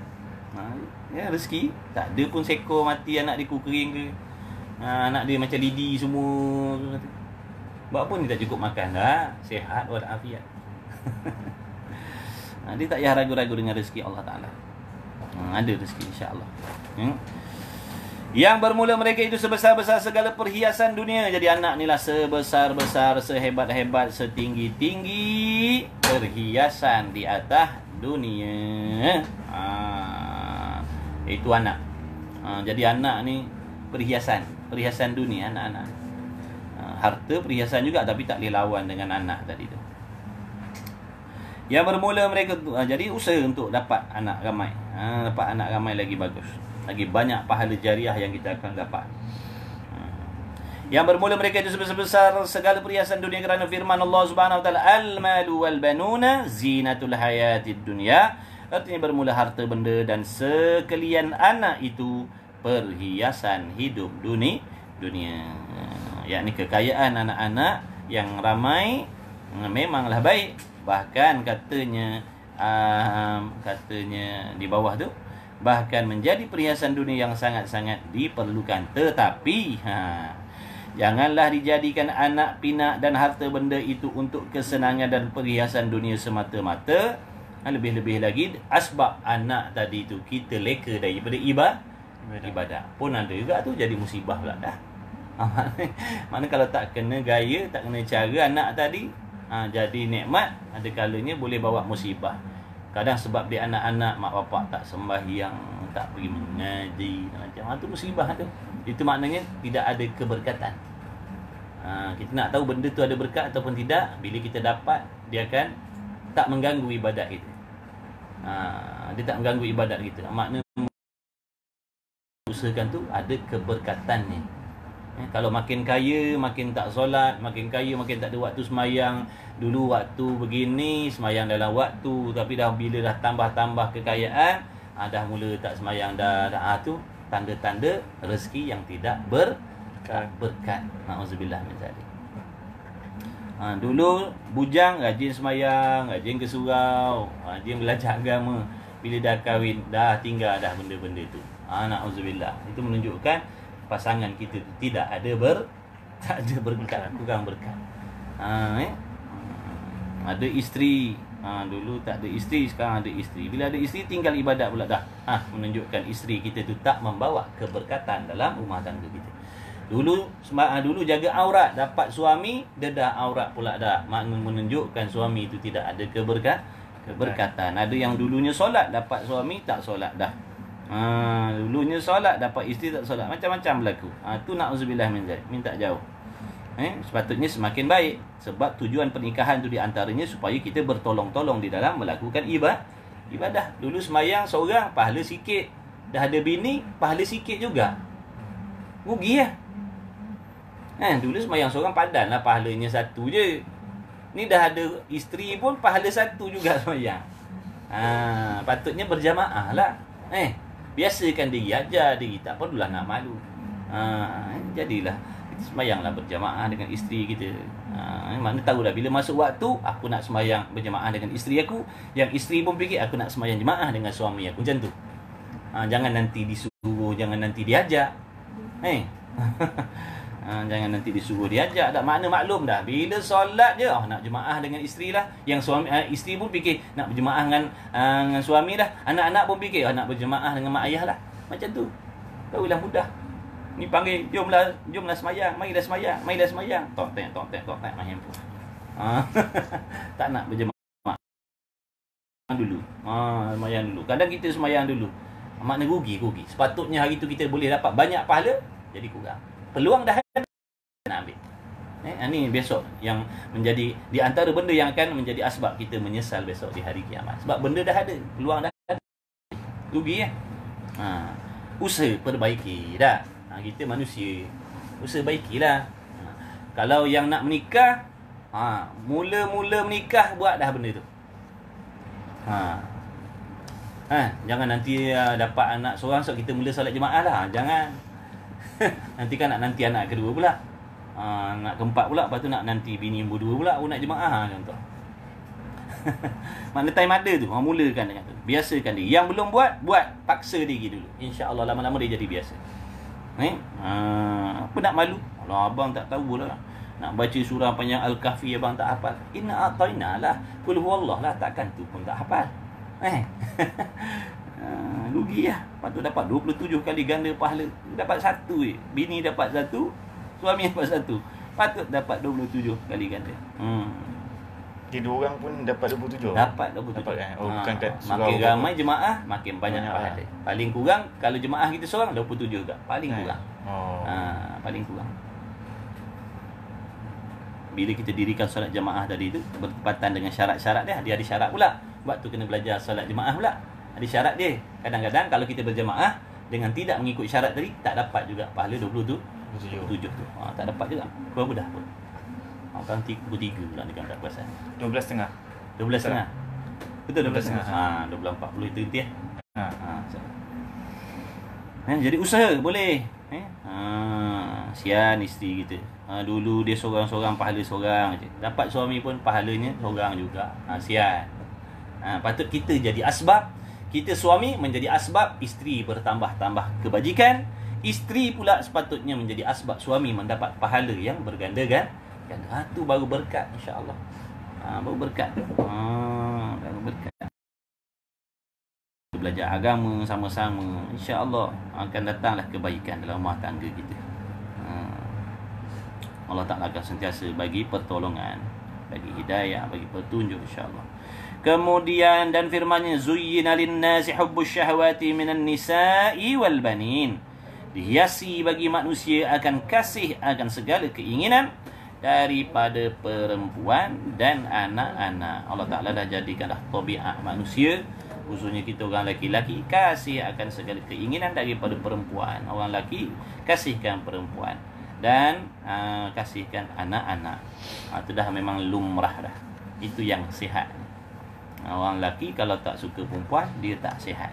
A: Rezeki tak ada pun sekor mati anak dia kering ke. Anak dia macam lidi semua. Buat pun dia tak cukup makan dah. Sihat walafiat. Dia tak payah ragu-ragu dengan rezeki Allah Ta'ala. Ada rezeki insya-Allah. Yang bermula mereka itu sebesar-besar segala perhiasan dunia. Jadi anak ni lah sebesar-besar, sehebat-hebat, setinggi-tinggi perhiasan di atas dunia. Itu anak. Jadi anak ni perhiasan dunia, anak-anak. Harta perhiasan juga, tapi tak boleh lawan dengan anak tadi tu. Yang bermula mereka tu, jadi usaha untuk dapat anak ramai. Dapat anak ramai lagi bagus. Lagi banyak pahala jariah yang kita akan dapat. Yang bermula mereka itu sebesar segala perhiasan dunia kerana firman Allah Subhanahu wa taala, al-malu wal banuna zinatul hayatid dunya. Artinya bermula harta benda dan sekalian anak itu perhiasan hidup dunia. Yakni kekayaan anak-anak yang ramai memanglah baik. Bahkan katanya di bawah tu, bahkan menjadi perhiasan dunia yang sangat-sangat diperlukan. Tetapi janganlah dijadikan anak, pinak dan harta benda itu untuk kesenangan dan perhiasan dunia semata-mata. Lebih-lebih lagi asbab anak tadi tu kita leka daripada ibadah pun ada juga tu jadi musibah pula dah. Mana kalau tak kena gaya, tak kena cara anak tadi, jadi nikmat, ada kalanya boleh bawa musibah. Kadang sebab dia anak-anak, mak bapak tak sembahyang, tak pergi mengaji, macam tu musibah tu. Itu maknanya tidak ada keberkatan. Kita nak tahu benda tu ada berkat ataupun tidak, bila kita dapat, dia akan tak mengganggu ibadat kita. Dia tak mengganggu ibadat kita. Makna usahakan tu ada keberkatannya. Kalau makin kaya, makin tak solat, makin kaya, makin tak ada waktu semayang. Dulu waktu begini, semayang dalam waktu, tapi dah bila dah tambah-tambah kekayaan, dah mula tak semayang dah. Tu tanda-tanda rezeki yang tidak berkat. Na'udzubillah min zalik. Dulu bujang rajin semayang, rajin ke surau, rajin belajar agama. Bila dah kahwin, dah tinggal dah benda-benda tu. Na'udzubillah. Itu menunjukkan pasangan kita tu tidak ada tak ada berkat, kurang berkat. Ada isteri, dulu tak ada isteri, sekarang ada isteri. Bila ada isteri, tinggal ibadat pula dah. Menunjukkan isteri kita tu tak membawa keberkatan dalam rumah tangga kita. Dulu jaga aurat, dapat suami, dedah aurat pula dah. Makna menunjukkan suami itu tidak ada keberkatan. Ada yang dulunya solat, dapat suami tak solat dah. Dulunya solat, dapat isteri tak solat. Macam-macam berlaku. Tu na'udzubillah min zalik, minta jauh. Sepatutnya semakin baik. Sebab tujuan pernikahan tu di antaranya supaya kita bertolong-tolong di dalam melakukan ibadah. Dulu semayang seorang, pahala sikit. Dah ada bini, pahala sikit juga. Rugi lah. Dulu semayang seorang padan lah, pahalanya satu je. Ni dah ada isteri pun pahala satu juga semayang. Patutnya berjamaah lah. Biasakan diri, ajar diri, tak perlulah nak malu. Jadilah kita semayanglah berjamaah dengan isteri kita. Mana tahulah bila masuk waktu aku nak semayang berjamaah dengan isteri aku, yang isteri pun fikir aku nak semayang jemaah dengan suami aku, macam tu. Jangan nanti disuruh, jangan nanti diajak. Jangan nanti disuruh diajak. Tak makna maklum dah. Bila solat je nak jemaah dengan isteri lah. Yang suami isteri pun fikir nak berjemaah dengan suami dah. Anak-anak pun fikir nak berjemaah dengan mak ayah lah. Macam tu. Tahulah mudah. Ni panggil, jomlah semayang, marilah semayang. Tok-tek main handphone. Tak nak berjemaah dulu. Semayang dulu. Kadang kita semayang dulu. Makna rugi. Sepatutnya hari tu kita boleh dapat banyak pahala, jadi kurang. Peluang dah ada, nak ambil. Ini besok yang menjadi di antara benda yang akan menjadi asbab kita menyesal besok di hari kiamat. Sebab benda dah ada, peluang dah ada. Rugi ya. Usaha perbaiki dah. Kita manusia, usaha baikilah. Kalau yang nak menikah, mula-mula menikah buat dah benda tu. Jangan nanti dapat anak seorang so kita mula solat jemaah lah. Jangan. Nanti kan nak nanti anak kedua pula, anak keempat pula, lepas tu nak nanti bini nombor 2 pula nak jemaah contoh. Makna time ada tu, mulakan dengan tu. Biasakan dia. Yang belum buat, paksa diri dulu. InsyaAllah lama-lama dia jadi biasa. Apa nak malu? Alah, abang tak tahu lah. Nak baca surah panjang Al-Kahfi abang tak hafal. Inna a'tayna lah, qul huwallah lah, takkan tu pun tak hafal. Rugi lah. Patut dapat 27 kali ganda pahala. Dapat satu bini dapat satu, suami dapat satu. Patut dapat 27 kali ganda.
B: Jadi 2 orang pun dapat 27?
A: Dapat 27.
B: Dapat kan? Bukan kat
A: makin ramai jemaah, makin banyak pahala. Paling kurang kalau jemaah kita seorang 27 juga. Paling kurang. Paling kurang. Bila kita dirikan solat jemaah tadi tu bertepatan dengan syarat-syarat dia. Dia ada syarat pula. Sebab tu kena belajar solat jemaah pula. Ada syarat dia. Kadang-kadang kalau kita berjemaah dengan tidak mengikut syarat tadi, tak dapat juga pahala 27 tu. Tak dapat juga. Berapa dah pun? Orang 33 pula dekat tak perasan.
B: 12.5.
A: 12.5. Betul 12.5. 12.40 itu ya. Jadi usaha boleh. Sian isteri kita. Dulu dia seorang-seorang pahala seorang je. Dapat suami pun pahalanya seorang juga. Sian. Patut kita jadi asbab. Kita suami menjadi asbab isteri bertambah-tambah kebajikan. Isteri pula sepatutnya menjadi asbab suami mendapat pahala yang berganda-ganda. Itu baru berkat, insya-Allah. Baru berkat. Baru berkat. Belajar agama sama-sama, insya-Allah akan datanglah kebaikan dalam rumah tangga kita. Allah Ta'ala akan sentiasa bagi pertolongan, bagi hidayah, bagi petunjuk, insya-Allah. Kemudian dan firman-Nya, zuyyina lin-nasi hubbus syahawati minan nisa'i wal banin. Dihiasi bagi manusia akan kasih akan segala keinginan daripada perempuan dan anak-anak. Allah Ta'ala dah jadikan dah tabiat manusia, khususnya kita orang lelaki-lelaki, kasih akan segala keinginan daripada perempuan. Orang lelaki kasihkan perempuan dan kasihkan anak-anak. Itu dah memang lumrah dah. Itu yang sihat. Orang lelaki kalau tak suka perempuan, dia tak sihat.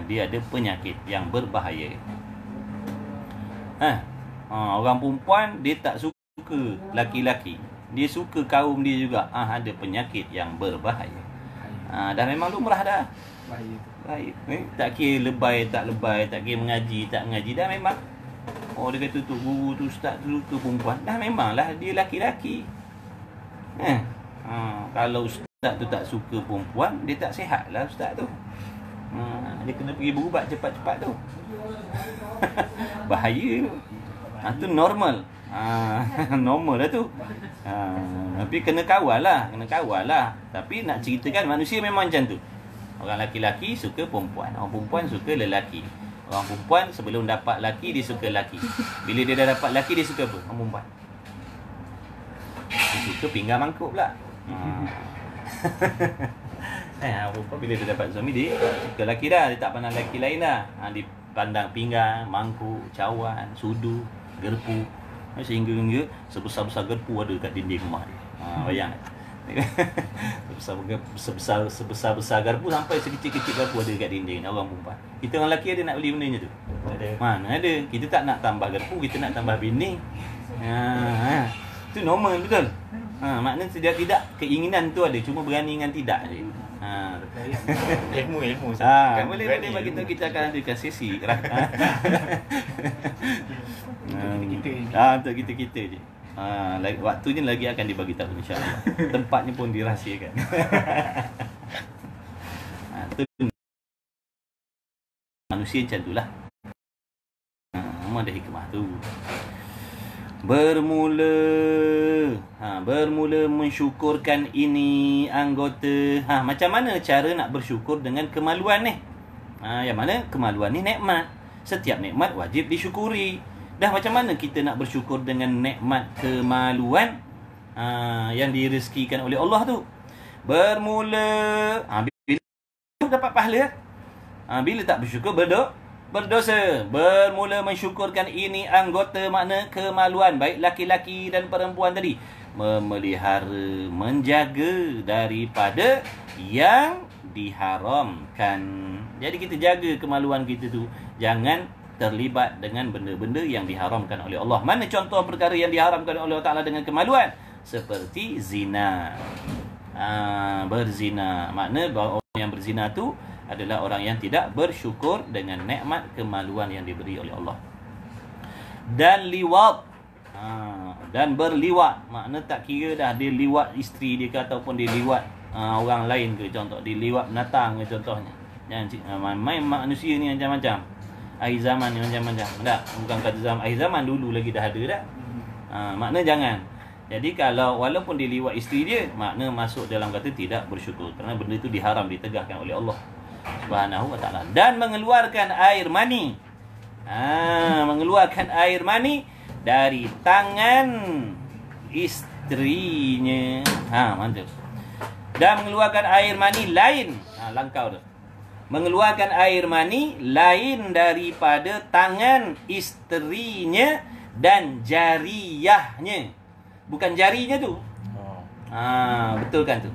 A: Dia ada penyakit yang berbahaya. Orang perempuan dia tak suka laki-laki, dia suka kaum dia juga. Ada penyakit yang berbahaya. Dah memang lumrah dah. Baik. Tak kira lebay tak lebay, tak kira mengaji tak mengaji, dah memang. Dia kata tu guru tu ustaz tu suka perempuan, dah memanglah dia laki-laki. Kalau ustaz tu tak suka perempuan, dia tak sihat lah ustaz tu. Dia kena pergi berubat cepat-cepat tu. Bahaya tu. Tu normal. Normal lah tu. Tapi kena kawal lah. Tapi nak ceritakan manusia memang macam tu. Orang laki-laki suka perempuan, orang perempuan suka lelaki. Orang perempuan sebelum dapat laki, dia suka laki. Bila dia dah dapat laki, dia suka apa? Orang perempuan. Dia suka pinggang mangkuk pula. Perempuan bila dia dapat suami, dia suka laki dah. Dia tak pandang laki lain dah. Dia pandang pinggang, mangkuk, cawan, sudu, gerpu. Sehingga sebesar-besar gerpu ada kat dinding rumah dia. Bayang. sebesar garpu sampai sekecil-kecil garpu ada kat dinding orang perempuan. Kita orang lelaki ada nak beli benda tu?
B: Ada.
A: Mana ada. Kita tak nak tambah garpu, kita nak tambah bini. Itu normal betul. Maknanya tidak keinginan tu ada, cuma berani dengan tidak je.
B: Ilmu
A: Boleh bagi tahu, kita akan ada sesi. Untuk kita je. Waktunya lagi akan dibagi tahu insya-Allah. Tempatnya pun dirahsiakan. Tu manusia macam itulah. Memang ada hikmah tu. Bermula mensyukurkan ini anggota. Macam mana cara nak bersyukur dengan kemaluan ni? Yang mana kemaluan ni nikmat. Setiap nikmat wajib disyukuri. Dah macam mana kita nak bersyukur dengan nikmat kemaluan yang direzekikan oleh Allah tu? Bermula bila dapat pahala. Bila tak bersyukur berdosa. Bermula mensyukurkan ini anggota, makna kemaluan, baik laki-laki dan perempuan tadi, memelihara, menjaga daripada yang diharamkan. Jadi kita jaga kemaluan kita tu, jangan terlibat dengan benda-benda yang diharamkan oleh Allah. Mana contoh perkara yang diharamkan oleh Allah Ta'ala dengan kemaluan? Seperti zina. Berzina. Makna bahawa orang yang berzina tu adalah orang yang tidak bersyukur dengan nikmat kemaluan yang diberi oleh Allah. Dan liwat. Dan berliwat. Makna tak kira dah dia liwat isteri dia ke, ataupun dia liwat orang lain ke. Contoh, dia liwat binatang ke contohnya. Main manusia ni macam-macam. Akhir zaman ni macam-macam. Tak, bukan kata zaman akhir zaman, dulu lagi dah ada dah. Makna jangan. Jadi kalau walaupun dia liwat isteri dia, makna masuk dalam kata tidak bersyukur, kerana benda itu diharam, ditegahkan oleh Allah Subhanahu wa taala. Dan mengeluarkan air mani. Mengeluarkan air mani dari tangan isterinya. Mantap. Dan mengeluarkan air mani lain. Langkau tu. Mengeluarkan air mani lain daripada tangan isterinya dan jariyahnya. Bukan jarinya tu. Betul kan tu?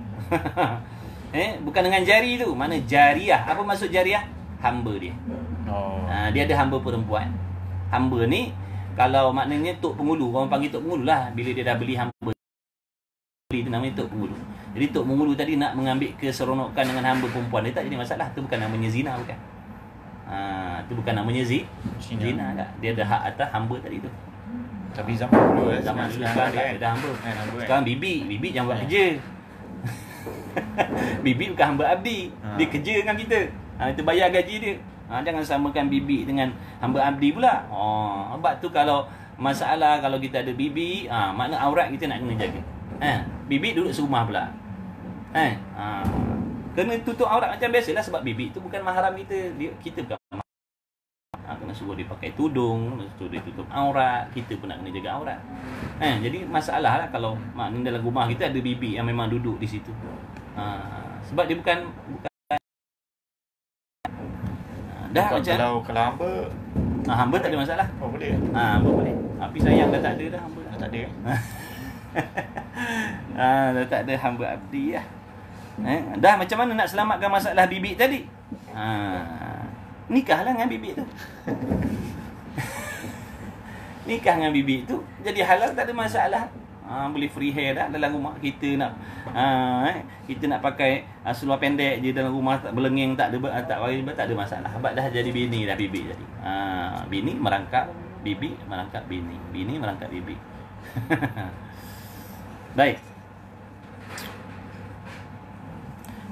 A: Bukan dengan jari tu. Mana jariyah? Apa maksud jariyah? Hamba dia. Dia ada hamba perempuan. Hamba ni, kalau maknanya tok pengulu, orang panggil tok pengulu lah. Bila dia dah beli hamba, itu namanya tok pengulu. Jadi tok pengulu tadi nak mengambil keseronokan dengan hamba perempuan, dia tak jadi masalah. Itu bukan namanya zina, bukan. Itu bukan namanya zina tak. Dia ada hak atas hamba tadi tu.
B: Tapi zaman dulu
A: Zaman dulu sekarang tak ada hamba. Sekarang bibi jangan buat kerja. Bibi bukan hamba abdi. Dia kerja dengan kita. Itu bayar gaji dia. Jangan samakan bibi dengan hamba abdi pula. Sebab tu kalau masalah, kalau kita ada bibi, makna aurat kita nak kena jaga. Bibi duduk serumah pula. Kena tutup aurat macam biasalah, sebab bibi tu bukan mahram kita. Kita bukan mahram. Kena suruh dia pakai tudung, suruh dia tutup aurat. Kita pun nak kena jaga aurat. Jadi masalah lah kalau maknanya dalam rumah kita ada bibi yang memang duduk di situ. Sebab dia bukan dah
B: kalau
A: macam
B: hamba
A: hamba tak ada masalah.
B: Boleh.
A: Hamba boleh. Tapi sayang dah tak ada dah hamba.
B: Tak ada.
A: Dah tak ada hamba abdi lah. Dah macam mana nak selamatkan masalah bibik tadi? Nikahlah dengan bibik tu. Nikah dengan bibik tu jadi halal, tak ada masalah. Boleh free hair dah dalam rumah. Kita nak kita nak pakai seluar pendek je dalam rumah, tak berlengeng, tak ada masalah. Sebab dah jadi bini dah bibik tadi. Bini merangkap bibi, merangkap bini. Bini merangkap bibi. Baik.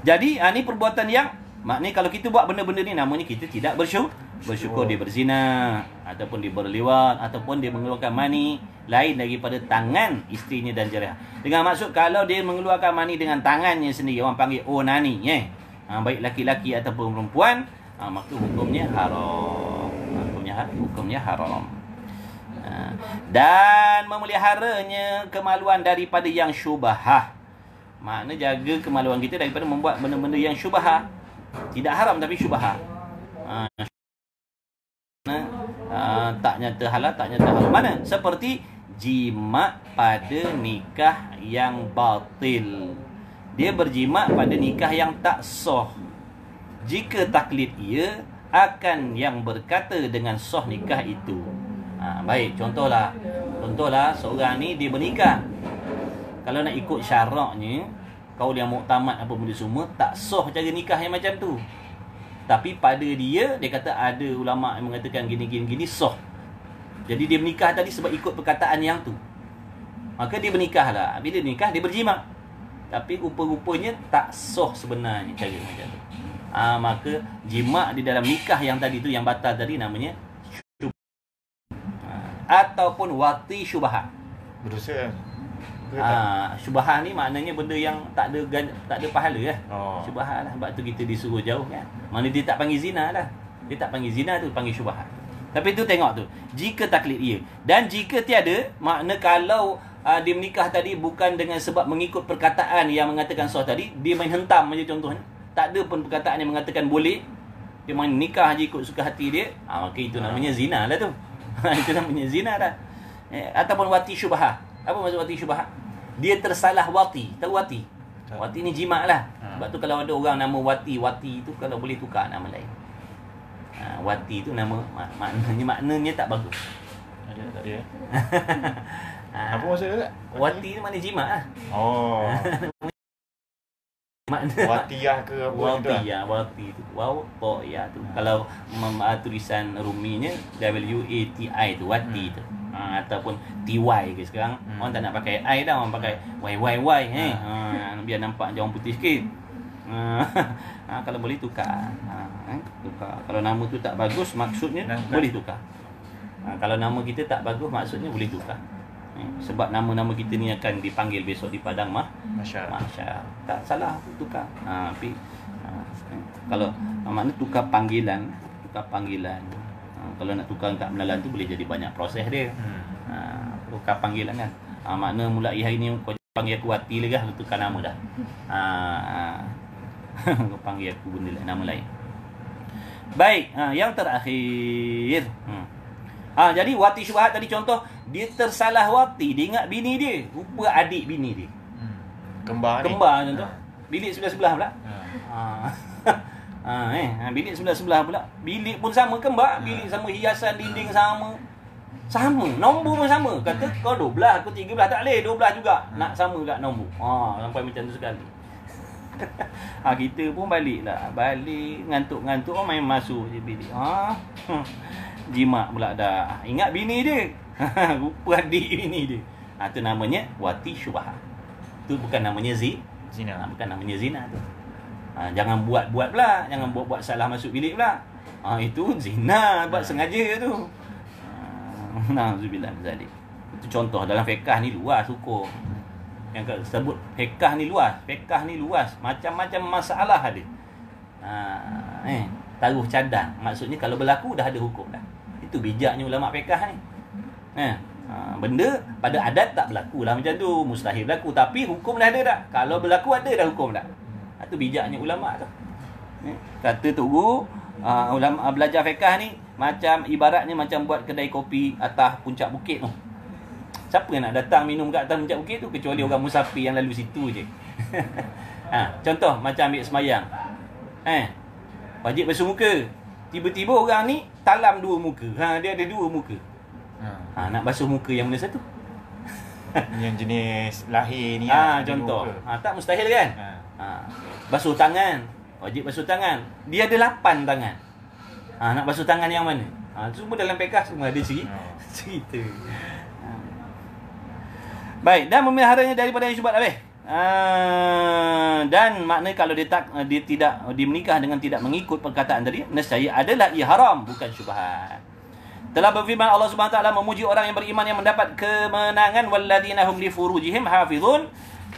A: Jadi ni perbuatan yang maknanya kalau kita buat benda-benda ni, namanya kita tidak bersyukur. Dia berzina, ataupun dia berliwat, ataupun dia mengeluarkan mani lain daripada tangan isterinya dan jariyah. Dengan maksud kalau dia mengeluarkan mani dengan tangannya sendiri, orang panggil onani, baik laki-laki ataupun perempuan, maka hukumnya haram. Hukumnya haram. Dan memeliharanya kemaluan daripada yang syubhah. Makna jaga kemaluan kita daripada membuat benda-benda yang syubhah. Tidak haram tapi syubhah. Tak nyata halal, tak nyata haram. Mana? Seperti berjima pada nikah yang batil. Dia berjima pada nikah yang tak sah. Jika taklid ia akan yang berkata dengan sah nikah itu. Baik, contohlah seorang ni dia bernikah. Kalau nak ikut syaraknya, kaul yang muktamad apa benda semua, tak sah cara nikah yang macam tu. Tapi pada dia kata ada ulama yang mengatakan gini sah. Jadi dia menikah tadi sebab ikut perkataan yang tu. Maka dia bernikahlah. Bila nikah dia berjima. Tapi rupa-rupanya tak sah sebenarnya cara macam tu. Maka jima di dalam nikah yang tadi tu, yang batal tadi, namanya syubhah. Ataupun wati syubhah.
B: Berdosa.
A: Syubhah ni maknanya benda yang tak ada pahala lah. Syubhah lah. Sebab tu kita disuruh jauh kan. Mana dia tak panggil zina lah. Dia tak panggil zina tu, panggil syubhah. Tapi tu tengok tu, jika taklid ia. Dan jika tiada, makna kalau dia menikah tadi bukan dengan sebab mengikut perkataan yang mengatakan sah tadi, dia main hentam macam contohnya. Tak ada pun perkataan yang mengatakan boleh. Dia main nikah je ikut suka hati dia. Maka itu namanya zina lah tu. Itu namanya zina dah. Ataupun wati syubhah. Apa maksud wati syubhah? Dia tersalah wati. Tahu wati? Wati ni jima lah. Sebab tu kalau ada orang nama wati tu kalau boleh tukar nama lain. Wati tu nama maknanya tak bagus.
B: Ada tak dia? Apa maksud dia?
A: Wati ni makna jima lah.
B: Watiyah ke apa gitu lah.
A: Wati tu. Waw, to ya tu. Kalau tulisan ruminya WATI tu, wati tu. Ataupun TY ke sekarang. Orang tak nak pakai I dah, orang pakai YYY biar nampak jauh putih sikit. Kalau boleh tukar. Tukar. Kalau nama tu tak bagus, maksudnya boleh tukar. Kalau nama kita tak bagus, maksudnya boleh tukar. Sebab nama-nama kita ni akan dipanggil besok di padang mahsyar. Tak salah tukar. Tapi kalau makna tukar panggilan. Kalau nak tukar kat Melalan tu boleh jadi banyak proses dia. Tukar panggilan kan. Makna mulai hari ni kau panggil aku Wati lagi lah, tukar nama dah. Kau panggil aku benda lain, nama lain. Baik, yang terakhir. Jadi wati syubhat tadi contoh, dia tersalah wati, dia ingat bini dia, rupa adik bini dia. Kembar contoh. Bilik sebelah-sebelah pula. Bilik sebelah-sebelah pula. Bilik pun sama kembar, bilik sama, hiasan dinding sama. Nombor pun sama. Kata kau 12, aku 13, tak boleh 12 juga. Nak sama kat nombor. Sampai macam tu sekali. Kita pun baliklah. Balik ngantuk-ngantuk main masuk je bilik. Jima pula dah. Ingat bini dia. Rupa adik bini dia. Itu namanya wati syubhah. Itu bukan namanya zina. Bukan namanya zina tu. Jangan buat-buat pula. Jangan buat-buat salah masuk bilik pula. Itu zina. Buat sengaja tu. Na'udzubillah min zalik. Itu contoh. Dalam fiqh ni luas hukum. Yang sebut fiqh ni luas. Macam-macam masalah ada. Taruh cadang. Maksudnya kalau berlaku dah ada hukum dah. Itu bijaknya ulama fiqh ni. Benda pada adat tak berlaku lah macam tu, mustahil berlaku, tapi hukum dah ada dah. Kalau berlaku ada dah hukum dah. Itu bijaknya ulama tu. Kata tu ulama belajar fiqh ni macam ibaratnya macam buat kedai kopi atas puncak bukit tu. Siapa yang nak datang minum kat atas puncak bukit tu kecuali orang musafir yang lalu situ je. Contoh macam ambil semayang. Wajib basuh muka. Tiba-tiba orang ni talam dua muka. Dia ada dua muka. Nak basuh muka yang mana satu?
B: Yang jenis lahir ni
A: contoh. Tak mustahil kan? Basuh tangan. Wajib basuh tangan. Dia ada 8 tangan. Nak basuh tangan yang mana? Semua dalam fiqh semua ada cerita. Baik, dan memeliharanya daripada yang syubhat habis. Dan makna kalau dia tidak menikah dengan tidak mengikut perkataan tadi, nescaya adalah ia haram, bukan syubhat. Telah berfirman Allah Subhanahu wa taala memuji orang yang beriman yang mendapat kemenangan, walladzina hum li furujihim hafizun.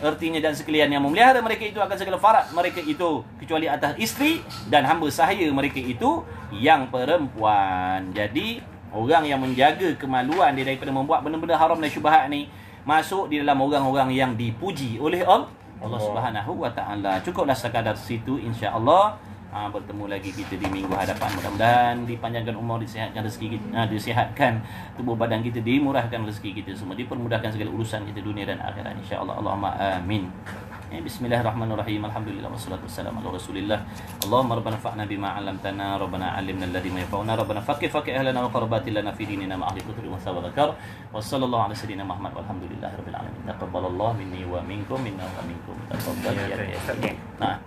A: Artinya dan sekalian yang memelihara mereka itu akan segala farad mereka itu kecuali atas isteri dan hamba sahaya mereka itu yang perempuan. Jadi orang yang menjaga kemaluan dia daripada membuat benda-benda haram dan syubhat ni masuk di dalam orang-orang yang dipuji oleh Allah Subhanahu wa taala. Cukuplah sekadar situ insya-Allah. bertemu lagi kita di minggu hadapan. Mudah-mudahan dipanjangkan umur, disihatkan rezeki kita, disihatkan tubuh badan kita, dimurahkan rezeki kita semua, dipermudahkan segala urusan kita dunia dan akhirat insyaallah. Allahumma amin. Bismillahirrahmanirrahim. Alhamdulillah wassalatu wassalamu ala Rasulillah. Allahumma rabbana fa'na bima 'allamtana, rabbana 'allimna alladhi ma yanfa'una, rabbana faqih ahlana wa qarabatina lana fi dinina ma ahli kutri wa dzakar. Wa sallallahu ala sayyidina Muhammad walhamdulillahirabbil alamin. Taqabbalallahu minni wa minkum, minna wa minkum. Taqabbal ya. Nah,